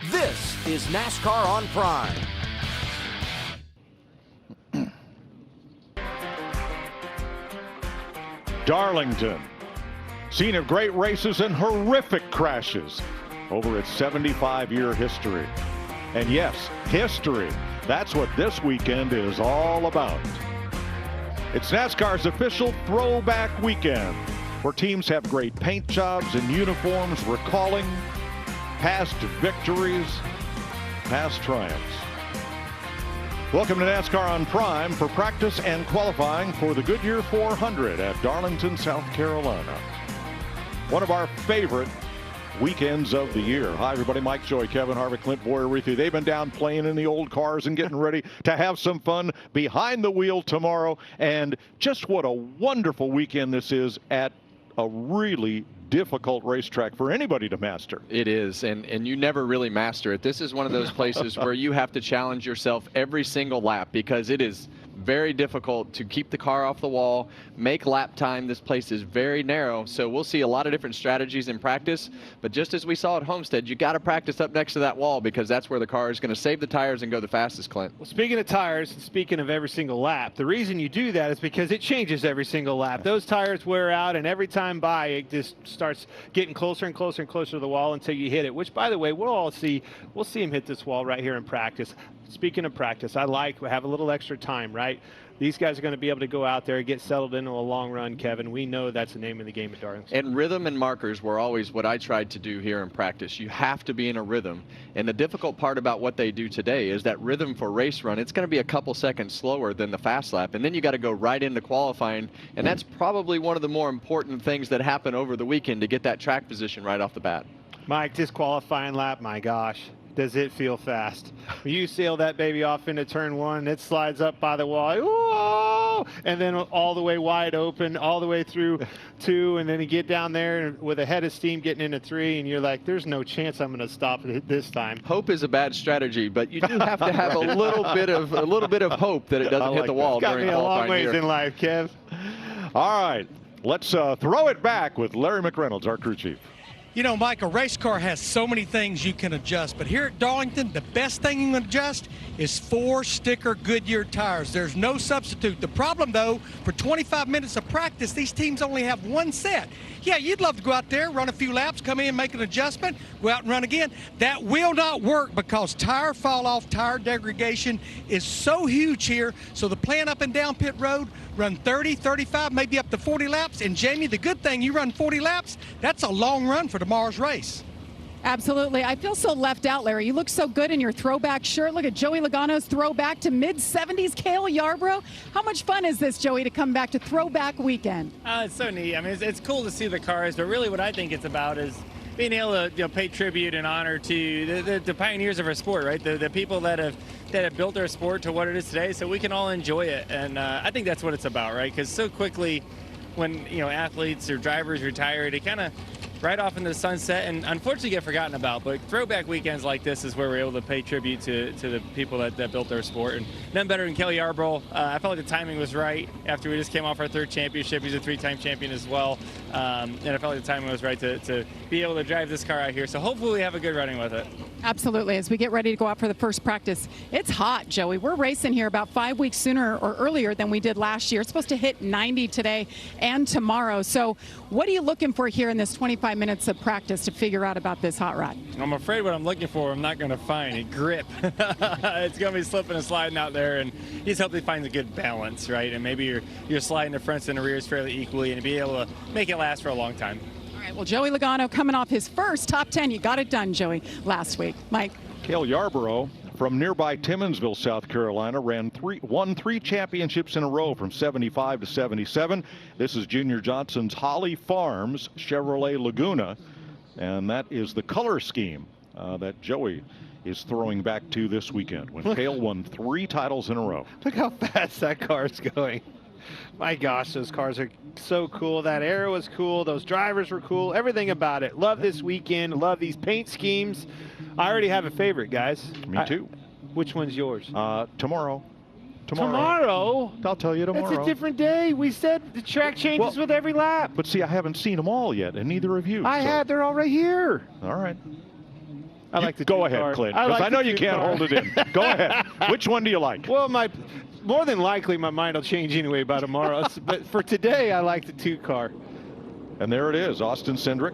This is NASCAR on Prime. Darlington, scene of great races and horrific crashes over its 75-year history. And yes, history. That's what this weekend is all about. It's NASCAR's official Throwback weekend, where teams have great paint jobs and uniforms recalling past victories, past triumphs. Welcome to NASCAR on Prime for practice and qualifying for the Goodyear 400 at Darlington, South Carolina. One of our favorite weekends of the year. Hi, everybody. Mike Joy, Kevin Harvick, Clint Boyer with you. They've been down playing in the old cars and getting ready to have some fun behind the wheel tomorrow. And just what a wonderful weekend this is at a really difficult racetrack for anybody to master. It is, and you never really master it. This is one of those places where you have to challenge yourself every single lap, because it is very difficult to keep the car off the wall, make lap time. This place is very narrow, so we'll see a lot of different strategies in practice. But just as we saw at Homestead, you got to practice up next to that wall, because that's where the car is going to save the tires and go the fastest, Clint. Well, speaking of tires, and speaking of every single lap, the reason you do that is because it changes every single lap. Those tires wear out, and every time by, it just starts getting closer and closer and closer to the wall until you hit it, which, by the way, we'll see him hit this wall right here in practice. Speaking of practice, we have a little extra time, right? These guys are going to be able to go out there and get settled into a long run, Kevin. We know that's the name of the game at Darlington. And rhythm and markers were always what I tried to do here in practice. You have to be in a rhythm. And the difficult part about what they do today is that rhythm for race run, it's going to be a couple seconds slower than the fast lap. And then you got to go right into qualifying. And that's probably one of the more important things that happen over the weekend, to get that track position right off the bat. Mike, this qualifying lap, my gosh, does it feel fast. When you sail that baby off into turn one, it slides up by the wall. Whoa! oh, and then all the way wide open, all the way through 2, and then you get down there with a head of steam getting into 3, and you're like, there's no chance I'm going to stop it this time. Hope is a bad strategy, but you do have to have a little bit of hope that it doesn't hit the wall during a long qualifying ways here. in life, Kev. All right, let's throw it back with Larry McReynolds, our crew chief. You know, Mike, a race car has so many things you can adjust, but here at Darlington, the best thing you can adjust is 4 sticker Goodyear tires. There's no substitute. The problem, though, for 25 minutes of practice, these teams only have 1 set. Yeah, you'd love to go out there, run a few laps, come in, make an adjustment, go out and run again. That will not work because tire fall off, tire degradation is so huge here. So the plan up and down pit road, run 30, 35, maybe up to 40 laps. And Jamie, the good thing, you run 40 laps, that's a long run for tomorrow's race. Absolutely. I feel so left out, Larry. You look so good in your throwback shirt. Look at Joey Logano's throwback to mid-70s Cale Yarborough. How much fun is this, Joey, to come back to throwback weekend? It's so neat. I mean, it's cool to see the cars, but really what I think it's about is being able to pay tribute and honor to the pioneers of our sport, right? The people that have built our sport to what it is today, so we can all enjoy it. And I think that's what it's about, right? Because so quickly, when athletes or drivers retire, they kind of right off into the sunset and unfortunately get forgotten about. But throwback weekends like this is where we're able to pay tribute to the people that built our sport. And none better than Cale Yarborough. I felt like the timing was right after we just came off our 3rd championship. He's a 3-time champion as well. And I felt like the timing was right to be able to drive this car out here. So hopefully we have a good running with it. Absolutely. As we get ready to go out for the first practice, it's hot, Joey. We're racing here about 5 weeks sooner or earlier than we did last year. It's supposed to hit 90 today and tomorrow. So what are you looking for here in this 25 minutes of practice to figure out about this hot rod? I'm afraid what I'm looking for, I'm not going to find a grip. It's going to be slipping and sliding out there, and you just hope they find a good balance, right? And maybe you're sliding the fronts and the rears fairly equally and be able to make it last for a long time. All right, well, Joey Logano coming off his first top 10. You got it done, Joey, last week. Mike. Cale Yarborough from nearby Timminsville, South Carolina, won 3 championships in a row from 75 to 77. This is Junior Johnson's Holly Farms Chevrolet Laguna, and that is the color scheme that Joey is throwing back to this weekend when Cale won 3 titles in a row. Look how fast that car's going. My gosh, those cars are so cool. That aero was cool. Those drivers were cool. Everything about it. Love this weekend. Love these paint schemes. I already have a favorite, guys. Me too. Which one's yours? Tomorrow. Tomorrow? I'll tell you tomorrow. It's a different day. We said the track changes with every lap. But see, I haven't seen them all yet, and neither of you. I have. They're all right here. All right. I like the Go ahead, Clint, because I know you can't hold it in. Go ahead. Which one do you like? Well, more than likely, my mind will change anyway by tomorrow. But for today, I like the 2 car. And there it is, Austin Cindric.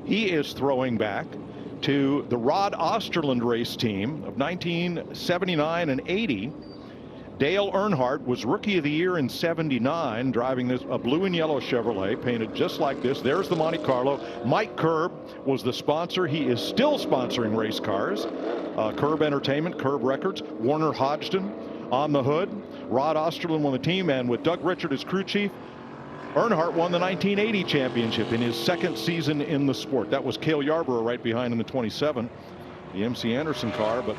He is throwing back to the Rod Osterland race team of 1979 and 80. Dale Earnhardt was Rookie of the Year in 79, driving a blue and yellow Chevrolet, painted just like this. There's the Monte Carlo. Mike Curb was the sponsor. He is still sponsoring race cars. Curb Entertainment, Curb Records, Warner Hodgson on the hood. Rod Osterland won the team, and with Doug Richard as crew chief, Earnhardt won the 1980 championship in his 2nd season in the sport. That was Cale Yarborough right behind in the 27, the MC Anderson car, but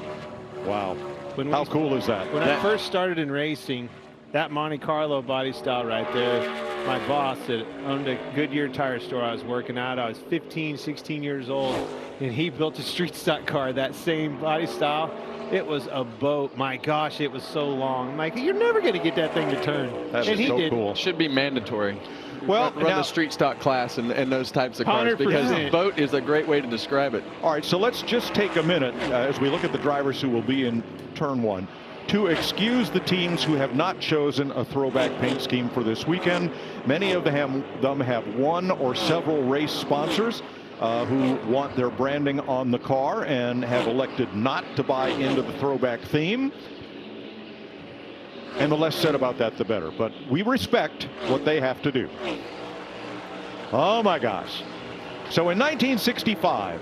wow. How cool is that? When I first started in racing, that Monte Carlo body style right there, my boss that owned a Goodyear tire store I was working out, I was 15, 16 years old, and he built a street stock car, that same body style. It was a boat. My gosh, it was so long. I'm like, you're never going to get that thing to turn. That is so cool. Should be mandatory. Well, run the street stock class and those types of cars 100%. Because boat is a great way to describe it. All right, so let's just take a minute as we look at the drivers who will be in turn 1 to excuse the teams who have not chosen a throwback paint scheme for this weekend. Many of them have one or several race sponsors who want their branding on the car and have elected not to buy into the throwback theme. And the less said about that, the better. But we respect what they have to do. Oh, my gosh. So in 1965,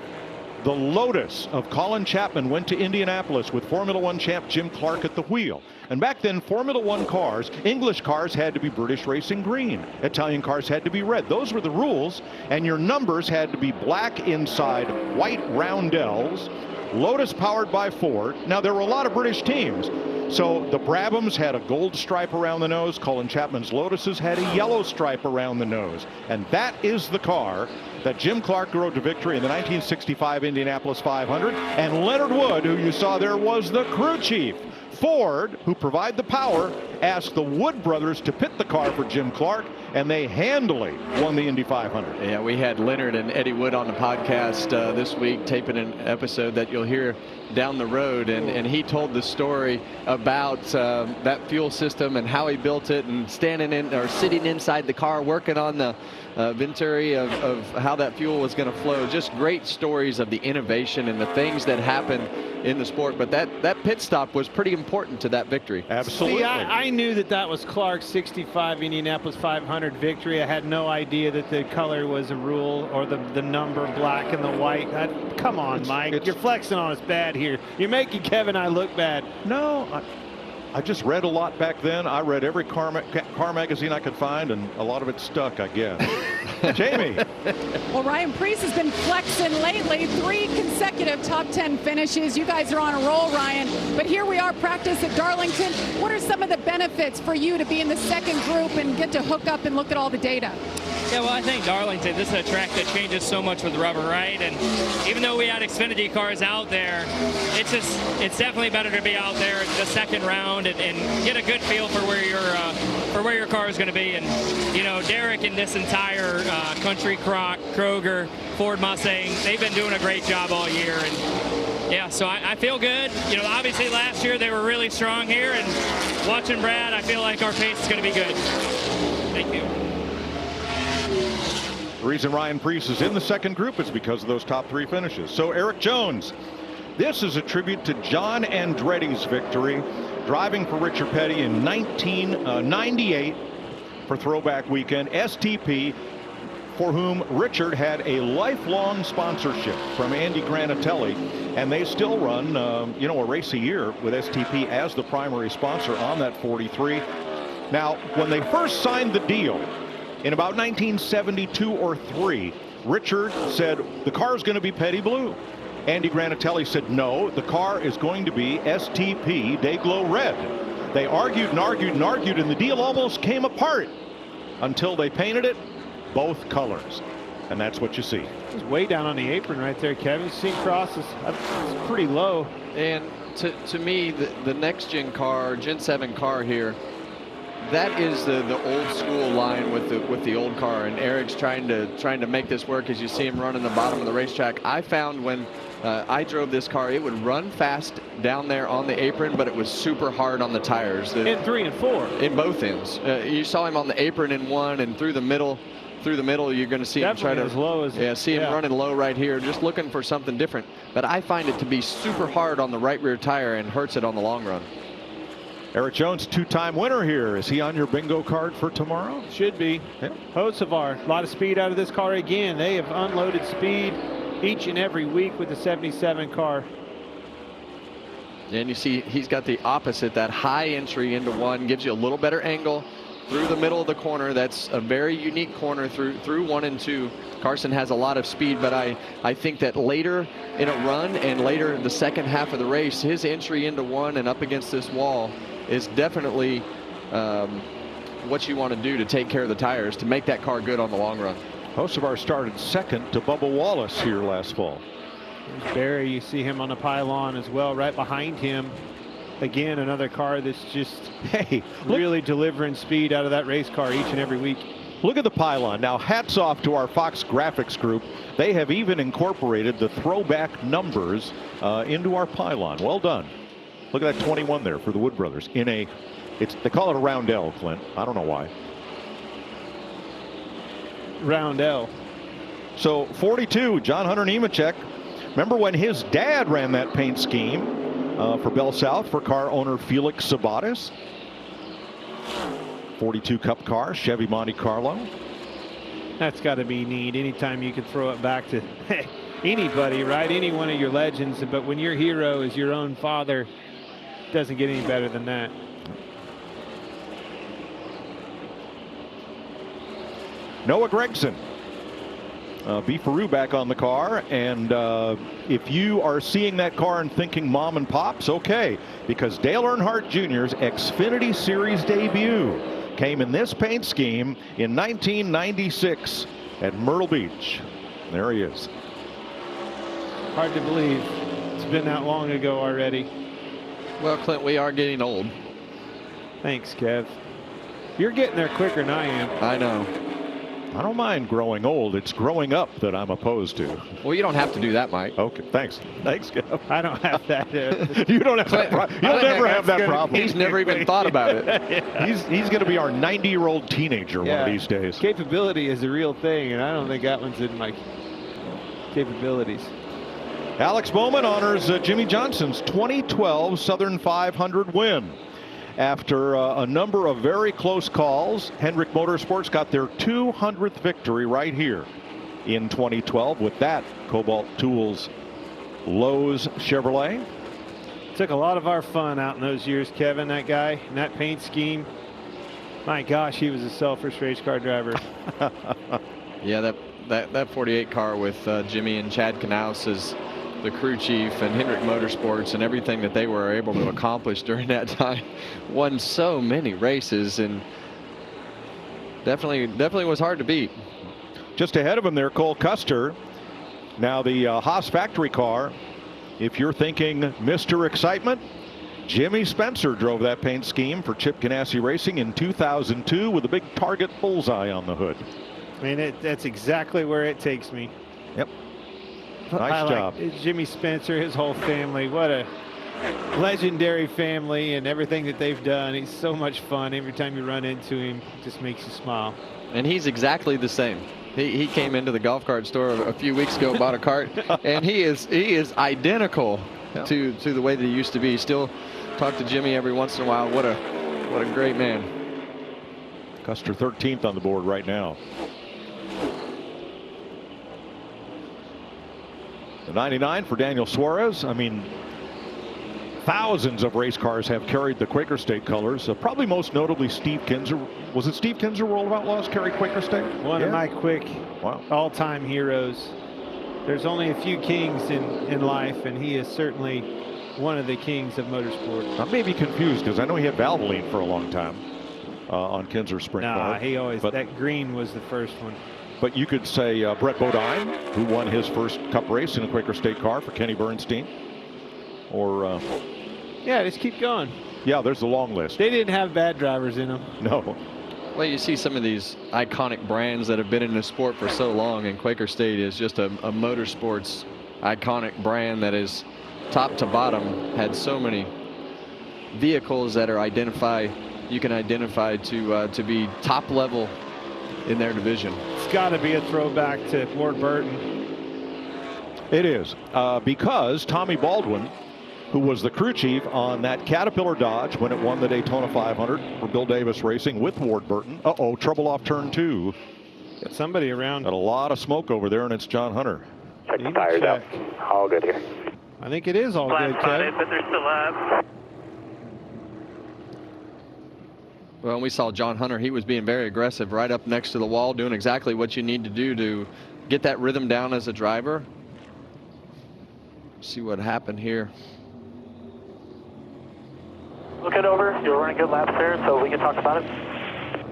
the Lotus of Colin Chapman went to Indianapolis with Formula One champ Jim Clark at the wheel. And back then, Formula One cars, English cars had to be British Racing green. Italian cars had to be red. Those were the rules. And your numbers had to be black inside, white roundels. Lotus powered by Ford. Now, there were a lot of British teams. So the Brabhams had a gold stripe around the nose. Colin Chapman's Lotuses had a yellow stripe around the nose. And that is the car that Jim Clark rode to victory in the 1965 Indianapolis 500. And Leonard Wood, who you saw there, was the crew chief. Ford, who provide the power, asked the Wood brothers to pit the car for Jim Clark, and they handily won the Indy 500. Yeah, we had Leonard and Eddie Wood on the podcast this week, taping an episode that you'll hear down the road, and he told the story about that fuel system and how he built it, and standing in or sitting inside the car working on the Venturi of how that fuel was going to flow. Just great stories of the innovation and the things that happened in the sport. But that pit stop was pretty important to that victory. Absolutely. See, I knew that was Clark's 65 Indianapolis 500 victory. I had no idea that the color was a rule, or the number black and the white. Come on, Mike. You're flexing on us bad here. You're making Kevin and I look bad. No, I just read a lot back then. I read every car magazine I could find, and a lot of it stuck, I guess. Jamie. Well, Ryan Preece has been flexing lately. 3 consecutive top 10 finishes. You guys are on a roll, Ryan. But here we are, practice at Darlington. What are some of the benefits for you to be in the second group and get to hook up and look at all the data? Yeah, well, I think Darlington, this is a track that changes so much with rubber, right? And even though we had Xfinity cars out there, it's definitely better to be out there in the second round and get a good feel for where your car is going to be. And you know, Derek and this entire Country Croc, Kroger, Ford Mustang, they've been doing a great job all year. And yeah, so I feel good. You know, obviously last year they were really strong here, and watching Brad, I feel like our pace is going to be good. Thank you. The reason Ryan Preece is in the second group is because of those top 3 finishes. So Eric Jones, this is a tribute to John Andretti's victory, driving for Richard Petty in 1998 for Throwback Weekend. STP, for whom Richard had a lifelong sponsorship from Andy Granatelli, and they still run, a race a year with STP as the primary sponsor on that 43. Now, when they first signed the deal, in about 1972 or 3, Richard said the car is going to be Petty Blue. Andy Granatelli said no, the car is going to be STP Dayglow Red. They argued and argued and argued, and the deal almost came apart until they painted it both colors. And that's what you see. It's way down on the apron right there, Kevin. Seeing cross is pretty low. And to me, the next gen car, Gen 7 car here, that is the old school line with the old car, and Eric's trying to make this work as you see him running the bottom of the racetrack. I found when I drove this car, it would run fast down there on the apron, but it was super hard on the tires. In 3 and 4. In both ends. You saw him on the apron in 1, and through the middle, you're going to see him try to as low as him running low right here, just looking for something different. But I find it to be super hard on the right rear tire and hurts it on the long run. Eric Jones, 2-time winner here. Is he on your bingo card for tomorrow? Should be. Yeah. Hocevar, a lot of speed out of this car again. They have unloaded speed each and every week with the 77 car. And you see he's got the opposite, that high entry into 1, gives you a little better angle through the middle of the corner. That's a very unique corner through 1 and 2. Carson has a lot of speed, but I think that later in a run and later in the second half of the race, his entry into 1 and up against this wall is definitely what you want to do to take care of the tires to make that car good on the long run. Hocevar started second to Bubba Wallace here last fall. There's Barry, you see him on the pylon as well, right behind him. Again, another car that's just really delivering speed out of that race car each and every week. Look at the pylon. Now, hats off to our Fox Graphics group. They have even incorporated the throwback numbers into our pylon. Well done. Look at that 21 there for the Wood brothers. They call it a roundel, Clint. I don't know why. Roundel. So 42, John Hunter Nemechek. Remember when his dad ran that paint scheme for Bell South for car owner Felix Sabates? 42 Cup car, Chevy Monte Carlo. That's got to be neat. Anytime you can throw it back to anybody, right? Any one of your legends. But when your hero is your own father, doesn't get any better than that. Noah Gregson. Beefaroo back on the car, and if you are seeing that car and thinking mom and pops, okay, because Dale Earnhardt Jr.'s Xfinity Series debut came in this paint scheme in 1996 at Myrtle Beach. There he is. Hard to believe it's been that long ago already. Well, Clint, we are getting old. Thanks, Kev. You're getting there quicker than I am. I know. I don't mind growing old. It's growing up that I'm opposed to. Well, you don't have to do that, Mike. Okay, thanks. Thanks, Kev. I don't have that. You don't have that problem. You'll never have that problem. He's never even thought about it. Yeah. He's going to be our 90-year-old teenager one of these days. Capability is a real thing, and I don't think that one's in my capabilities. Alex Bowman honors Jimmy Johnson's 2012 Southern 500 win. After a number of very close calls, Hendrick Motorsports got their 200th victory right here in 2012 with that Cobalt Tools Lowe's Chevrolet. Took a lot of our fun out in those years, Kevin, that guy, and that paint scheme. My gosh, he was a selfish race car driver. Yeah, that 48 car with Jimmy and Chad Knaus as the crew chief and Hendrick Motorsports and everything that they were able to accomplish during that time, won so many races, and definitely was hard to beat. Just ahead of him there, Cole Custer. Now the Haas factory car. If you're thinking Mr. Excitement, Jimmy Spencer drove that paint scheme for Chip Ganassi Racing in 2002 with a big Target bullseye on the hood. I mean, that's exactly where it takes me. Yep. Nice job. Jimmy Spencer, his whole family. What a legendary family and everything that they've done. He's so much fun. Every time you run into him, it just makes you smile. And he's exactly the same. He came into the golf cart store a few weeks ago, bought a cart, and he is identical to the way that he used to be. Still talk to Jimmy every once in a while. What a great man. Custer 13th on the board right now. The 99 for Daniel Suarez. I mean, thousands of race cars have carried the Quaker State colors. Probably most notably Steve Kinser. Was it Steve Kinser, World of Outlaws, carried Quaker State? One of my quick all-time heroes. There's only a few kings in life, and he is certainly one of the kings of motorsport. I may be confused because I know he had Valvoline for a long time on Kinser's sprint car. He always, that green was the first one. But you could say Brett Bodine, who won his first Cup race in a Quaker State car for Kenny Bernstein. Or yeah, just keep going. Yeah, there's a long list. They didn't have bad drivers in them. No. Well, you see some of these iconic brands that have been in the sport for so long, and Quaker State is just a motorsports iconic brand that is top to bottom, had so many vehicles that are you can identify to be top level in their division. It's got to be a throwback to Ward Burton. It is, because Tommy Baldwin, who was the crew chief on that Caterpillar Dodge when it won the Daytona 500 for Bill Davis Racing with Ward Burton. Uh-oh, trouble off turn 2. Got somebody around. Got a lot of smoke over there, and it's John Hunter. Check the tires out. All good here. I think it is all good, Kev. But they're still up. Well, we saw John Hunter. He was being very aggressive right up next to the wall, doing exactly what you need to do to get that rhythm down as a driver. See what happened here. Look it over. You're running good laps there, so we can talk about it.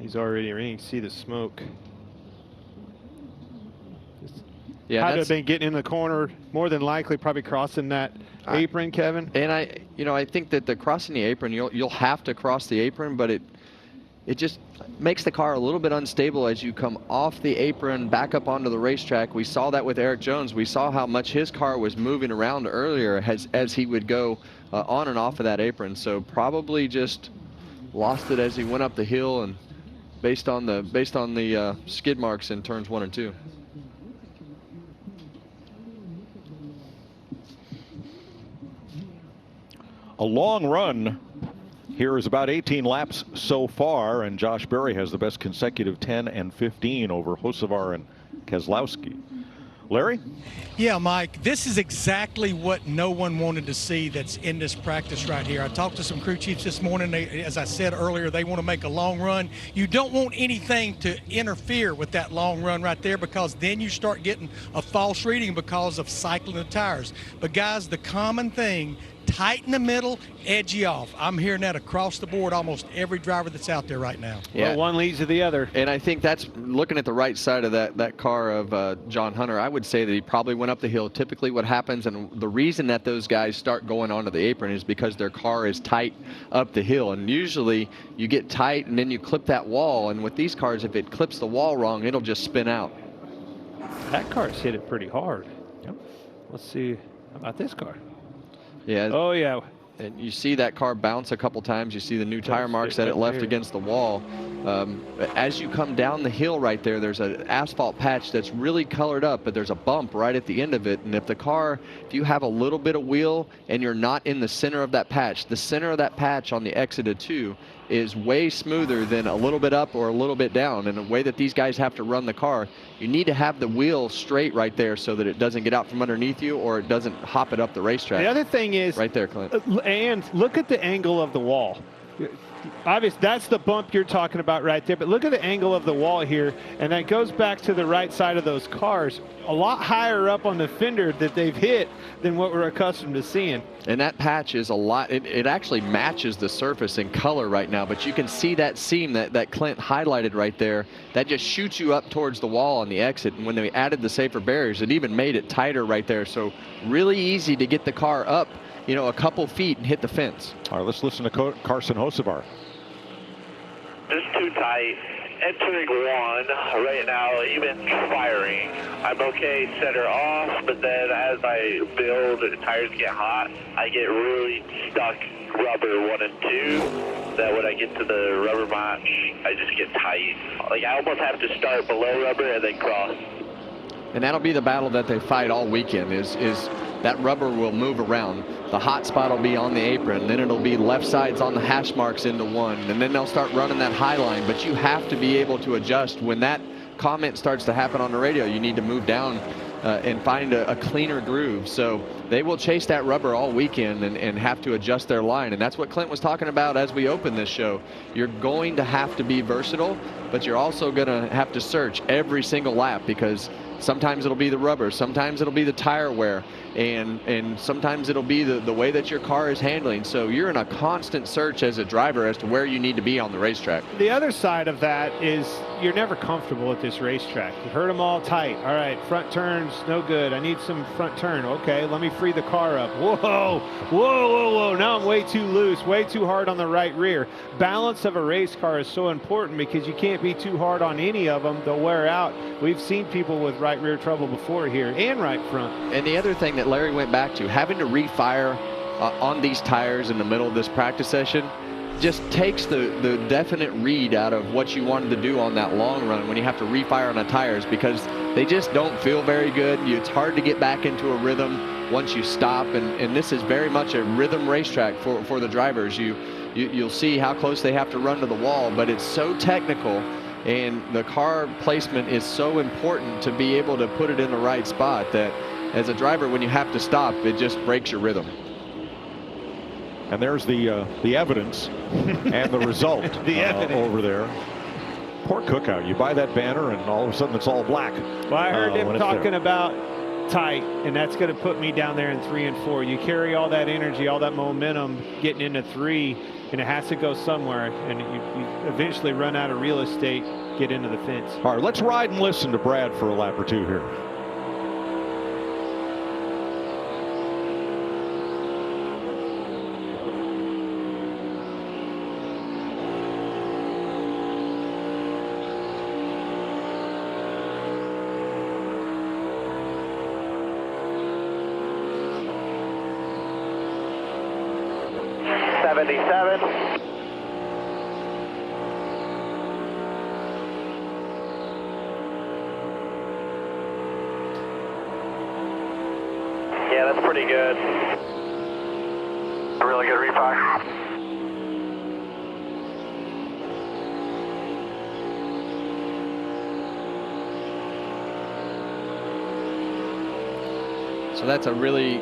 He's already in. You can see the smoke. Yeah, I'd have been getting in the corner, more than likely probably crossing that apron, Kevin. And I think that the crossing the apron, you'll have to cross the apron, but it just makes the car a little bit unstable as you come off the apron back up onto the racetrack. We saw that with Eric Jones. We saw how much his car was moving around earlier as he would go on and off of that apron. So probably just lost it as he went up the hill, and based on the skid marks in turns 1 and 2. A long run here is about 18 laps so far, and Josh Berry has the best consecutive 10 and 15 over Hocevar and Keselowski. Larry? Yeah, Mike, this is exactly what no one wanted to see that's in this practice right here. I talked to some crew chiefs this morning. They, as I said earlier, they want to make a long run. You don't want anything to interfere with that long run right there, because then you start getting a false reading because of cycling the tires. But, guys, the common thing, tight in the middle, edgy off. I'm hearing that across the board, almost every driver that's out there right now. Yeah. Well, one leads to the other. And I think that's, looking at the right side of that car of John Hunter, I would say that he probably went up the hill. Typically what happens, and the reason that those guys start going onto the apron, is because their car is tight up the hill. And usually you get tight and then you clip that wall. And with these cars, if it clips the wall wrong, it'll just spin out. That car's hit it pretty hard. Yep. Let's see about this car. Yeah. Oh, yeah. And you see that car bounce a couple times. You see the new tire marks that it left against the wall. As you come down the hill right there, there's an asphalt patch that's really colored up, but there's a bump right at the end of it. And if you have a little bit of wheel and you're not in the center of that patch, the center of that patch on the exit of 2 is way smoother than a little bit up or a little bit down. And the way that these guys have to run the car, you need to have the wheel straight right there so that it doesn't get out from underneath you or it doesn't hop it up the racetrack. The other thing is, right there, Clint. And look at the angle of the wall. Obviously, that's the bump you're talking about right there, but look at the angle of the wall here, and that goes back to the right side of those cars, a lot higher up on the fender that they've hit than what we're accustomed to seeing. And that patch is a lot, it actually matches the surface in color right now, but you can see that seam that Clint highlighted right there, that just shoots you up towards the wall on the exit. And when they added the safer barriers, it even made it tighter right there. So really easy to get the car up, you know, a couple feet and hit the fence. All right, let's listen to Carson Hocevar. Just too tight. Entering 1 right now, even firing, I'm okay, center off, but then as I build, the tires get hot, I get really stuck rubber 1 and 2. That when I get to the rubber match, I just get tight. Like I almost have to start below rubber and then cross. And that'll be the battle that they fight all weekend, is that rubber will move around. The hot spot will be on the apron, then it'll be left sides on the hash marks into 1, and then they'll start running that high line. But you have to be able to adjust. When that comment starts to happen on the radio, you need to move down and find a cleaner groove. So they will chase that rubber all weekend and have to adjust their line. And that's what Clint was talking about as we open this show. You're going to have to be versatile, but you're also going to have to search every single lap, because sometimes it'll be the rubber, sometimes it'll be the tire wear, and sometimes it'll be the way that your car is handling. So you're in a constant search as a driver as to where you need to be on the racetrack. The other side of that is you're never comfortable at this racetrack. You've heard them all tight. All right, front turns, no good. I need some front turn. Okay, let me free the car up. Whoa, whoa, whoa, whoa. Now I'm way too loose, way too hard on the right rear. Balance of a race car is so important, because you can't be too hard on any of them. They'll wear out. We've seen people with right rear trouble before here, and right front. And the other thing that Larry went back to, having to refire on these tires in the middle of this practice session, just takes the definite read out of what you wanted to do on that long run when you have to refire on the tires, because they just don't feel very good. It's hard to get back into a rhythm once you stop, and this is very much a rhythm racetrack for the drivers. You'll see how close they have to run to the wall, but it's so technical, and the car placement is so important to be able to put it in the right spot, that as a driver, when you have to stop, it just breaks your rhythm. And there's the evidence and the result over there. Poor Cookout. You buy that banner and all of a sudden it's all black. Well, I heard him talking about tight, and that's going to put me down there in 3 and 4. You carry all that energy, all that momentum getting into 3, and it has to go somewhere, and you eventually run out of real estate, get into the fence. All right, let's ride and listen to Brad for a lap or 2 here. Yeah, that's pretty good. A really good refire. So that's a really,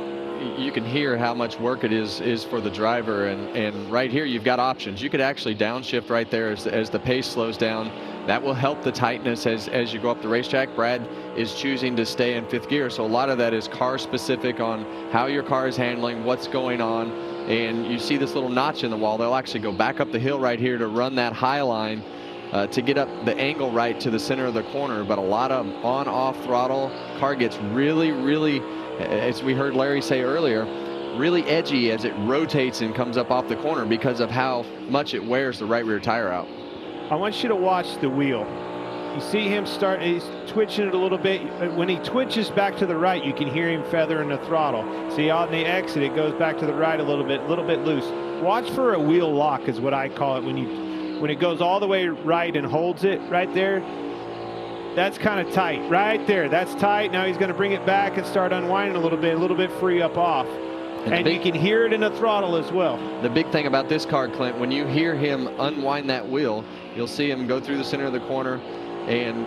you can hear how much work it is for the driver. And right here, you've got options. You could actually downshift right there as the pace slows down. That will help the tightness as you go up the racetrack. Brad is choosing to stay in 5th gear. So a lot of that is car specific on how your car is handling, what's going on. And you see this little notch in the wall. They'll actually go back up the hill right here to run that high line to get up the angle right to the center of the corner. But a lot of on-off throttle. Car gets really, really, as we heard Larry say earlier, really edgy as it rotates and comes up off the corner because of how much it wears the right rear tire out. I want you to watch the wheel. You see him start, he's twitching it a little bit. When he twitches back to the right, you can hear him feathering the throttle. See, on the exit, it goes back to the right a little bit loose. Watch for a wheel lock is what I call it. When it goes all the way right and holds it right there, that's kind of tight. Right there, that's tight. Now he's going to bring it back and start unwinding a little bit free up off. And you can hear it in the throttle as well. The big thing about this car, Clint, when you hear him unwind that wheel, you'll see him go through the center of the corner. And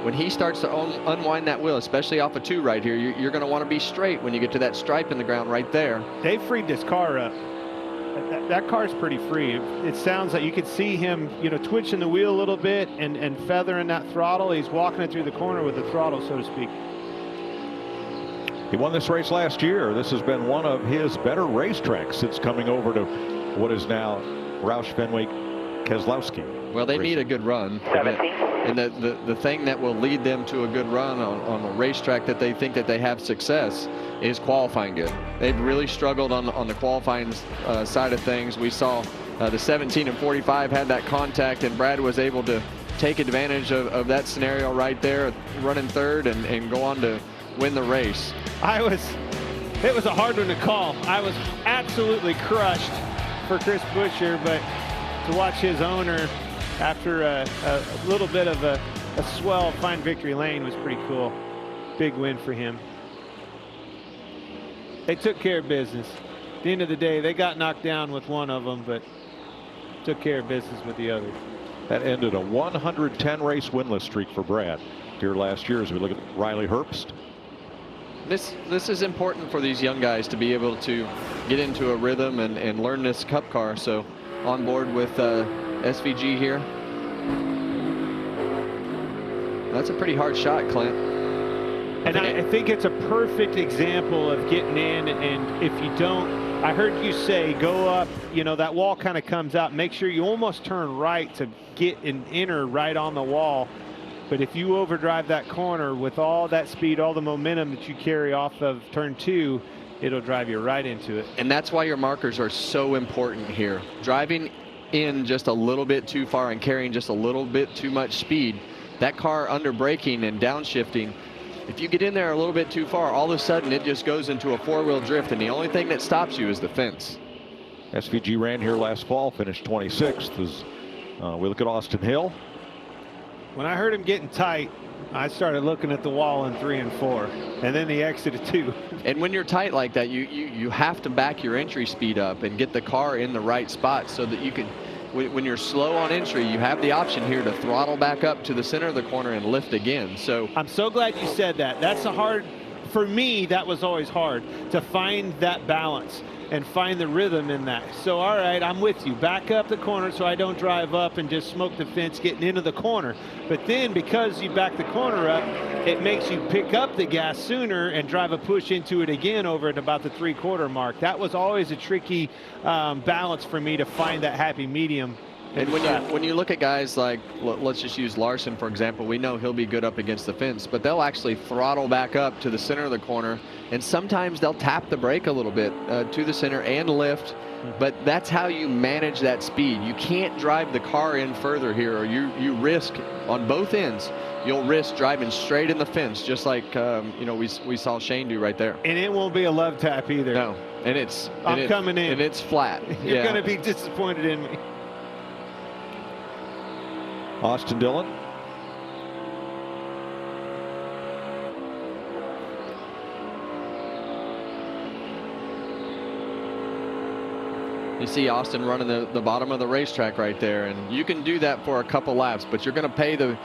when he starts to unwind that wheel, especially off of 2 right here, you're going to want to be straight when you get to that stripe in the ground right there. They freed this car up. That car's pretty free. It sounds like you could see him, twitching the wheel a little bit and feathering that throttle. He's walking it through the corner with the throttle, so to speak. He won this race last year. This has been one of his better racetracks since coming over to what is now Roush Fenway Keselowski. Well, they need a good run. 17. And the thing that will lead them to a good run on a racetrack that they think that they have success is qualifying good. They've really struggled on the qualifying side of things. We saw the 17 and 45 had that contact, and Brad was able to take advantage of that scenario right there, running 3rd and go on to win the race. It was a hard one to call. I was absolutely crushed for Chris Buescher, but to watch his owner after a little bit of a swell find victory lane was pretty cool. Big win for him. They took care of business. At the end of the day, they got knocked down with one of them, but took care of business with the other. That ended a 110 race winless streak for Brad here last year as we look at Riley Herbst. This is important for these young guys to be able to get into a rhythm and learn this Cup car. So on board with SVG here. That's a pretty hard shot, Clint. And I think it's a perfect example of getting in, and if you don't, I heard you say go up, that wall kind of comes out. Make sure you almost turn right to get an inner right on the wall. But if you overdrive that corner with all that speed, all the momentum that you carry off of turn 2, it'll drive you right into it. And that's why your markers are so important here. Driving in just a little bit too far and carrying just a little bit too much speed, that car under braking and downshifting, if you get in there a little bit too far, all of a sudden it just goes into a 4-wheel drift, and the only thing that stops you is the fence. SVG ran here last fall, finished 26th. As we look at Austin Hill. When I heard him getting tight, I started looking at the wall in 3 and 4, and then the exit of 2. And when you're tight like that, you have to back your entry speed up and get the car in the right spot so that you can, when you're slow on entry, you have the option here to throttle back up to the center of the corner and lift again. So I'm so glad you said that. That's for me, that was always hard to find that balance and find the rhythm in that. So, all right, I'm with you. Back up the corner so I don't drive up and just smoke the fence getting into the corner. But then because you back the corner up, it makes you pick up the gas sooner and drive a push into it again over at about the 3/4 mark. That was always a tricky balance for me to find that happy medium. And when you look at guys like, let's just use Larson, for example, we know he'll be good up against the fence, but they'll actually throttle back up to the center of the corner, and sometimes they'll tap the brake a little bit to the center and lift, but that's how you manage that speed. You can't drive the car in further here, or you risk on both ends. You'll risk driving straight in the fence, just like we saw Shane do right there. And it won't be a love tap either. No, I'm coming in, and it's flat. You're going to be disappointed in me. Austin Dillon. You see Austin running the bottom of the racetrack right there, and you can do that for a couple laps, but you're going to pay the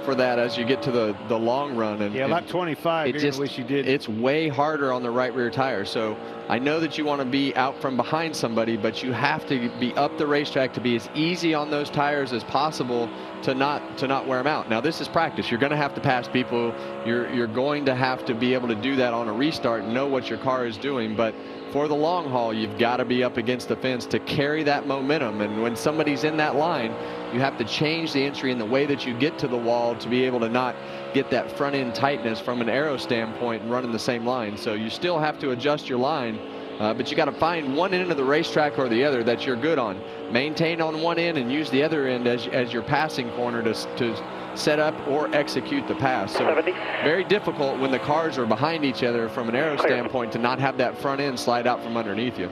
for that as you get to the long run. And yeah, lap 25, you're gonna wish you did. It's way harder on the right rear tire. So I know that you want to be out from behind somebody, but you have to be up the racetrack to be as easy on those tires as possible to not wear them out. Now this is practice. You're going to have to pass people. You're going to have to be able to do that on a restart and know what your car is doing. But for the long haul, you've got to be up against the fence to carry that momentum. And when somebody's in that line, you have to change the entry in the way that you get to the wall to be able to not get that front end tightness from an aero standpoint and running the same line. So you still have to adjust your line, but you got to find one end of the racetrack or the other that you're good on. Maintain on one end and use the other end as your passing corner to set up or execute the pass. So very difficult when the cars are behind each other from an aero standpoint to not have that front end slide out from underneath you.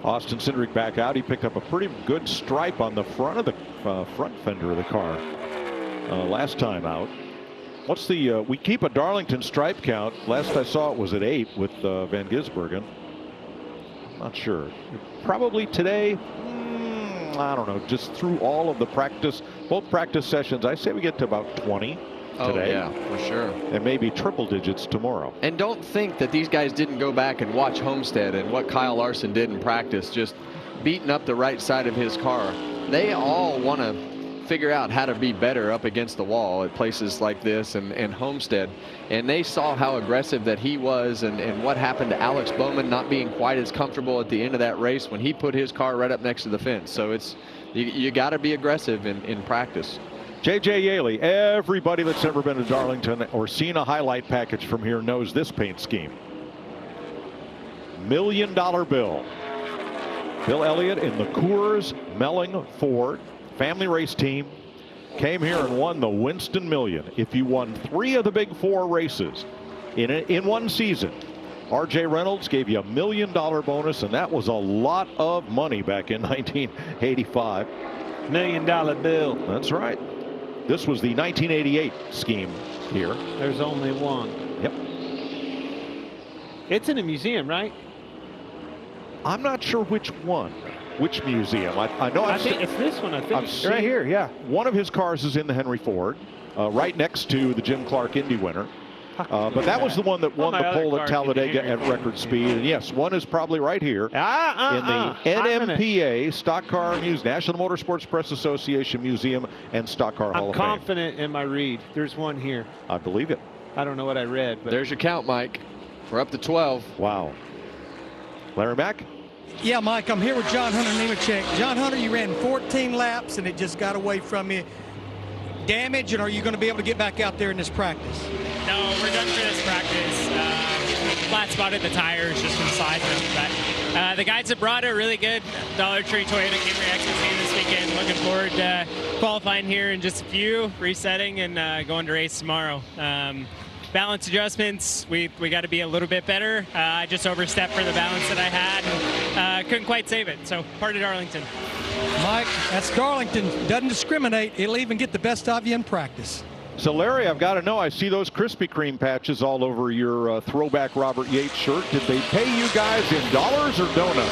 Austin Cindric back out. He picked up a pretty good stripe on the front of the front fender of the car last time out. What's the we keep a Darlington stripe count. Last I saw it was at 8 with Van Gisbergen. Not sure. Probably today. I don't know. Just through all of the both practice sessions, I say we get to about 20 today. Oh, yeah, for sure. And maybe triple digits tomorrow. And don't think that these guys didn't go back and watch Homestead and what Kyle Larson did in practice, just beating up the right side of his car. They all want to figure out how to be better up against the wall at places like this and Homestead. And they saw how aggressive that he was and what happened to Alex Bowman not being quite as comfortable at the end of that race when he put his car right up next to the fence. So it's you got to be aggressive in practice. J.J. Yaley, everybody that's ever been to Darlington or seen a highlight package from here knows this paint scheme. $1 million bill. Bill Elliott in the Coors Melling Ford family race team came here and won the Winston Million. If you won 3 of the big 4 races in one season, R.J. Reynolds gave you $1 million bonus, and that was a lot of money back in 1985. $1 million bill. That's right. This was the 1988 scheme here. There's only one. Yep. It's in a museum, right? I'm not sure which one. Which museum? I know. I think it's this one. I think it's right here. Yeah. One of his cars is in the Henry Ford, right next to the Jim Clark Indy winner. But that was the one that won the pole at Talladega at record speed. And yes, one is probably right here in the NMPA Stock Car Museum, National Motorsports Press Association Museum and Stock Car Hall of Fame. I'm confident in my read. There's one here. I believe it. I don't know what I read, but there's your count, Mike. We're up to 12. Wow. Larry Mack? Yeah, Mike, I'm here with John Hunter Nemechek. John Hunter, you ran 14 laps and it just got away from you. Damage, and are you going to be able to get back out there in this practice? No, we're done for this practice. Flat spotted the tires just from sliding them. But the guys at brought are really good. Dollar Tree Toyota Camry XSC this weekend. Looking forward to qualifying here in just a few, resetting, and going to race tomorrow. Balance adjustments, we got to be a little bit better. I just overstepped for the balance that I had and couldn't quite save it. So part of Darlington. Mike, that's Darlington. Doesn't discriminate. It'll even get the best of you in practice. So, Larry, I've got to know, I see those Krispy Kreme patches all over your throwback Robert Yates shirt. Did they pay you guys in dollars or donuts?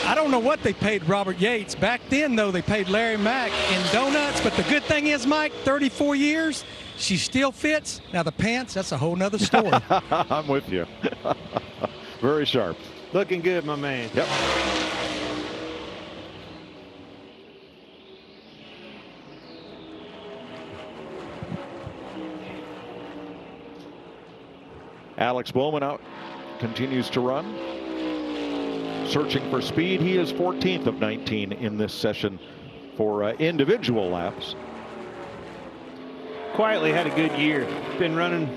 I don't know what they paid Robert Yates. Back then, though, they paid Larry Mack in donuts. But the good thing is, Mike, 34 years, she still fits. Now, the pants, that's a whole nother story. I'm with you. Very sharp. Looking good, my man. Yep. Alex Bowman out, continues to run. Searching for speed. He is 14th of 19 in this session for individual laps. Quietly had a good year. Been running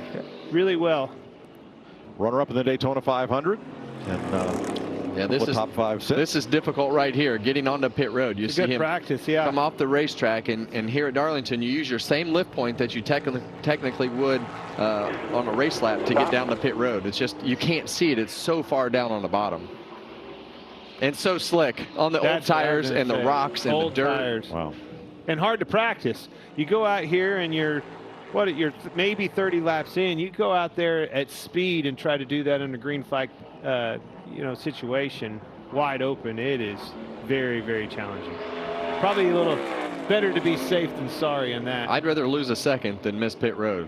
really well. Runner-up in the Daytona 500. And yeah, this is top 5 since. This is difficult right here, getting onto pit road. You see good him practice, yeah. come off the racetrack, and here at Darlington, you use your same lift point that you technically would on a race lap to get down the pit road. It's just you can't see it. It's so far down on the bottom. And so slick on the old tires and the rocks and the dirt. Tires. Wow. And hard to practice. You go out here and you're maybe 30 laps in. You go out there at speed and try to do that in a green flag, situation, wide open. It is very, very challenging. Probably a little better to be safe than sorry in that. I'd rather lose a second than miss pit road.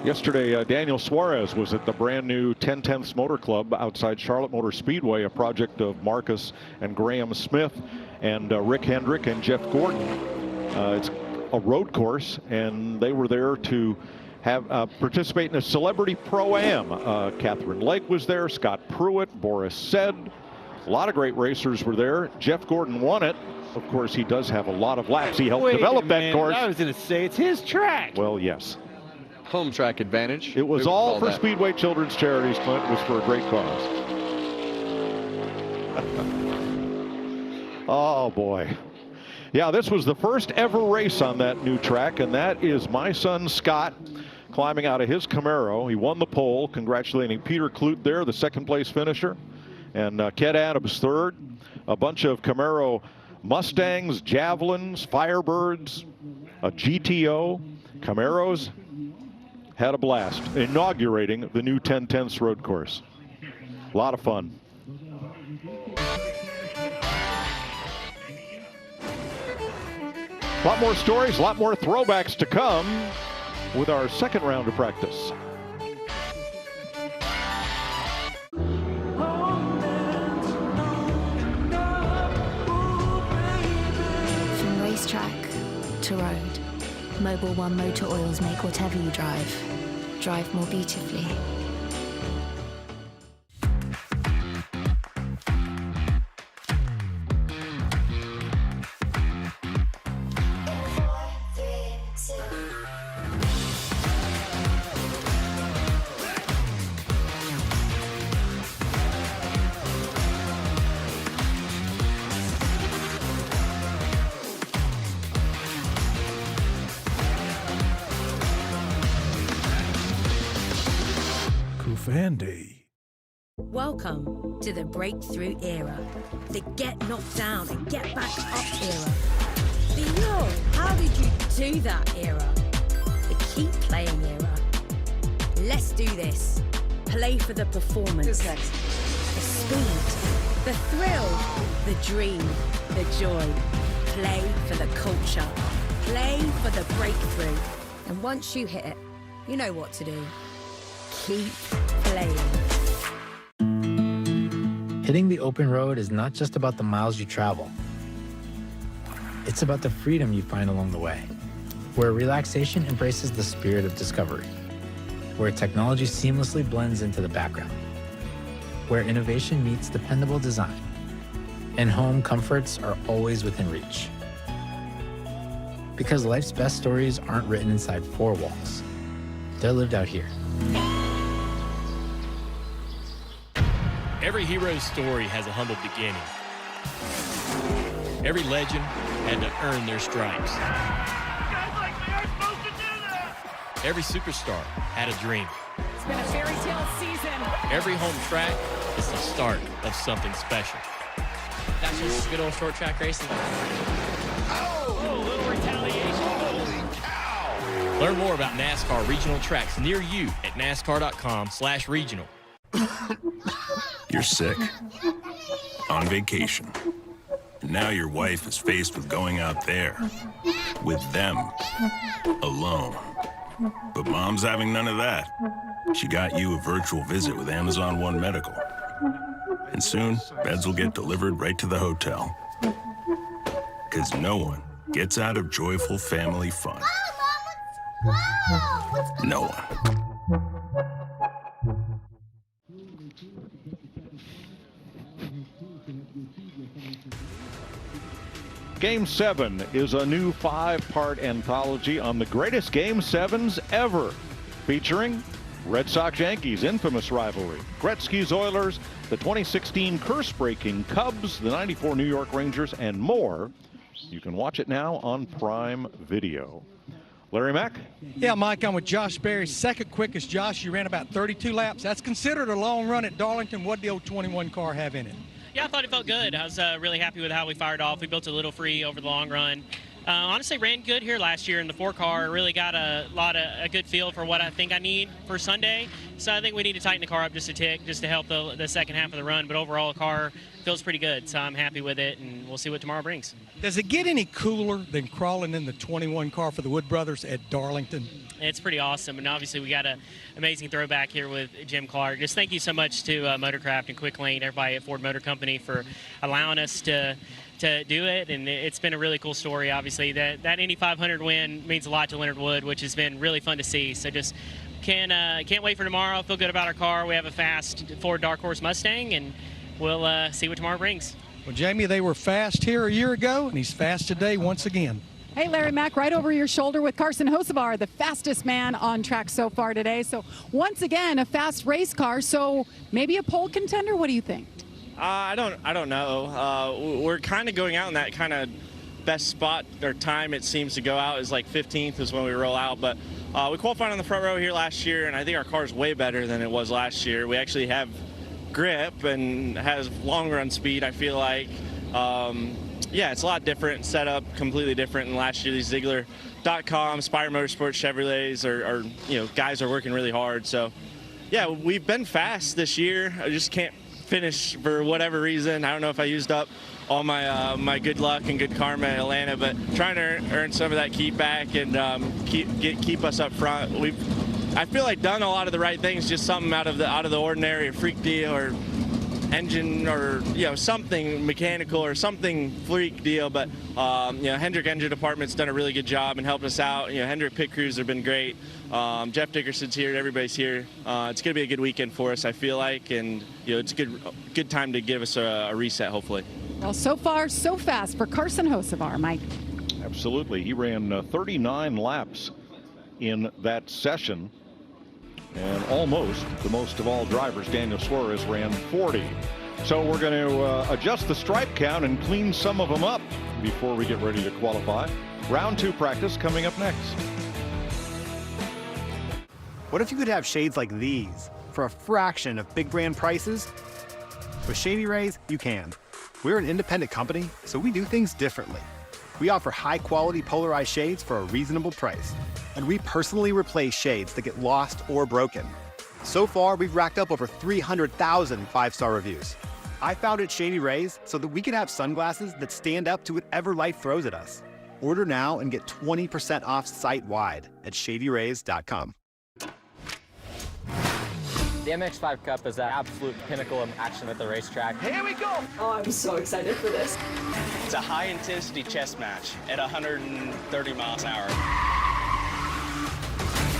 Yesterday, Daniel Suarez was at the brand new 10/10 Motor Club outside Charlotte Motor Speedway, a project of Marcus and Graham Smith and Rick Hendrick and Jeff Gordon. It's a road course, and they were there to have participate in a celebrity pro-am. Catherine Lake was there, Scott Pruitt, Boris Said. A lot of great racers were there. Jeff Gordon won it. Of course, he does have a lot of laps. He helped develop that course. I was going to say, it's his track. Well, yes. Home track advantage. It was all for Speedway Children's Charities, Clint. It was for a great cause. Oh, boy. Yeah, this was the first ever race on that new track, and that is my son Scott climbing out of his Camaro. He won the pole, congratulating Peter Kloot there, the second-place finisher, and Ket Adams third. A bunch of Camaro Mustangs, Javelins, Firebirds, a GTO, Camaros. Had a blast inaugurating the new 10/10 road course. A lot of fun. A lot more stories, a lot more throwbacks to come with our second round of practice. From racetrack to road, Mobil 1 Motor Oils make whatever you drive more beautifully. Welcome to the breakthrough era, the get knocked down and get back up era, the yo, how did you do that era, the keep playing era. Let's do this. Play for the performance, the speed, the thrill, the dream, the joy. Play for the culture. Play for the breakthrough. And once you hit it, you know what to do. Keep playing. Hitting the open road is not just about the miles you travel. It's about the freedom you find along the way, where relaxation embraces the spirit of discovery, where technology seamlessly blends into the background, where innovation meets dependable design, and home comforts are always within reach. Because life's best stories aren't written inside four walls. They're lived out here. Every hero's story has a humble beginning. Every legend had to earn their stripes. Guys like me aren't supposed to do that! Every superstar had a dream. It's been a fairy tale season. Every home track is the start of something special. That's just good old short track racing. Oh, little retaliation. Holy cow! Learn more about NASCAR regional tracks near you at nascar.com/regional. You're sick, on vacation. And now your wife is faced with going out there, with them, alone. But mom's having none of that. She got you a virtual visit with Amazon One Medical. And soon, beds will get delivered right to the hotel. Because no one gets out of joyful family fun. No one. Game 7 is a new 5-part anthology on the greatest Game 7s ever, featuring Red Sox-Yankees infamous rivalry, Gretzky's Oilers, the 2016 curse-breaking Cubs, the 94 New York Rangers, and more. You can watch it now on Prime Video. Larry Mack? Yeah, Mike, I'm with Josh Berry, second quickest. Josh, you ran about 32 laps. That's considered a long run at Darlington. What did the old 21 car have in it? Yeah, I thought it felt good. I was really happy with how we fired off. We built a little free over the long run. Honestly, ran good here last year in the 4-car. Really got a good feel for what I think I need for Sunday. So I think we need to tighten the car up just a tick, just to help the second half of the run. But overall, the car feels pretty good, so I'm happy with it, and we'll see what tomorrow brings. Does it get any cooler than crawling in the 21 car for the Wood Brothers at Darlington? It's pretty awesome, and obviously we got an amazing throwback here with Jim Clark. Just thank you so much to Motorcraft and Quick Lane, everybody at Ford Motor Company for allowing us to do it, and it's been a really cool story. Obviously, that Indy 500 win means a lot to Leonard Wood, which has been really fun to see. So just can't wait for tomorrow. Feel good about our car. We have a fast Ford Dark Horse Mustang, and we'll see what tomorrow brings. Well, Jamie, they were fast here a year ago, and he's fast today once again. Hey, Larry Mack, right over your shoulder with Carson Hocevar, the fastest man on track so far today. So once again, a fast race car. So maybe a pole contender. What do you think? I don't know. We're kind of going out in that kind of best spot or time it seems to go out is like 15th is when we roll out. But we qualified on the front row here last year, and I think our car is way better than it was last year. We actually have grip and has long run speed, I feel like. Yeah, it's a lot different setup, completely different than last year. These Ziegler.com, Spire Motorsports, Chevrolets are guys are working really hard. So, yeah, we've been fast this year. I just can't finish for whatever reason. I don't know if I used up all my my good luck and good karma in Atlanta, but trying to earn some of that keep back and keep us up front. I feel like done a lot of the right things, just something out of the ordinary, a freak deal or engine or something mechanical or something freak deal, but Hendrick Engine Department's done a really good job and helped us out. Hendrick pit crews have been great. Jeff Dickerson's here, everybody's here. It's going to be a good weekend for us, I feel like, and it's a good time to give us a reset, hopefully. Well, so far, so fast for Carson Hocevar, Mike. Absolutely. He ran 39 laps in that session, and almost the most of all drivers. Daniel Suarez ran 40. So we're going to adjust the stripe count and clean some of them up before we get ready to qualify. Round 2 practice coming up next. What if you could have shades like these for a fraction of big brand prices? With Shady Rays, you can. We're an independent company, so we do things differently. We offer high-quality polarized shades for a reasonable price. And we personally replace shades that get lost or broken. So far, we've racked up over 300,000 5-star reviews. I founded Shady Rays so that we can have sunglasses that stand up to whatever life throws at us. Order now and get 20% off site-wide at shadyrays.com. The MX5 Cup is the absolute pinnacle of action at the racetrack. Here we go! Oh, I'm so excited for this. It's a high-intensity chess match at 130 miles an hour.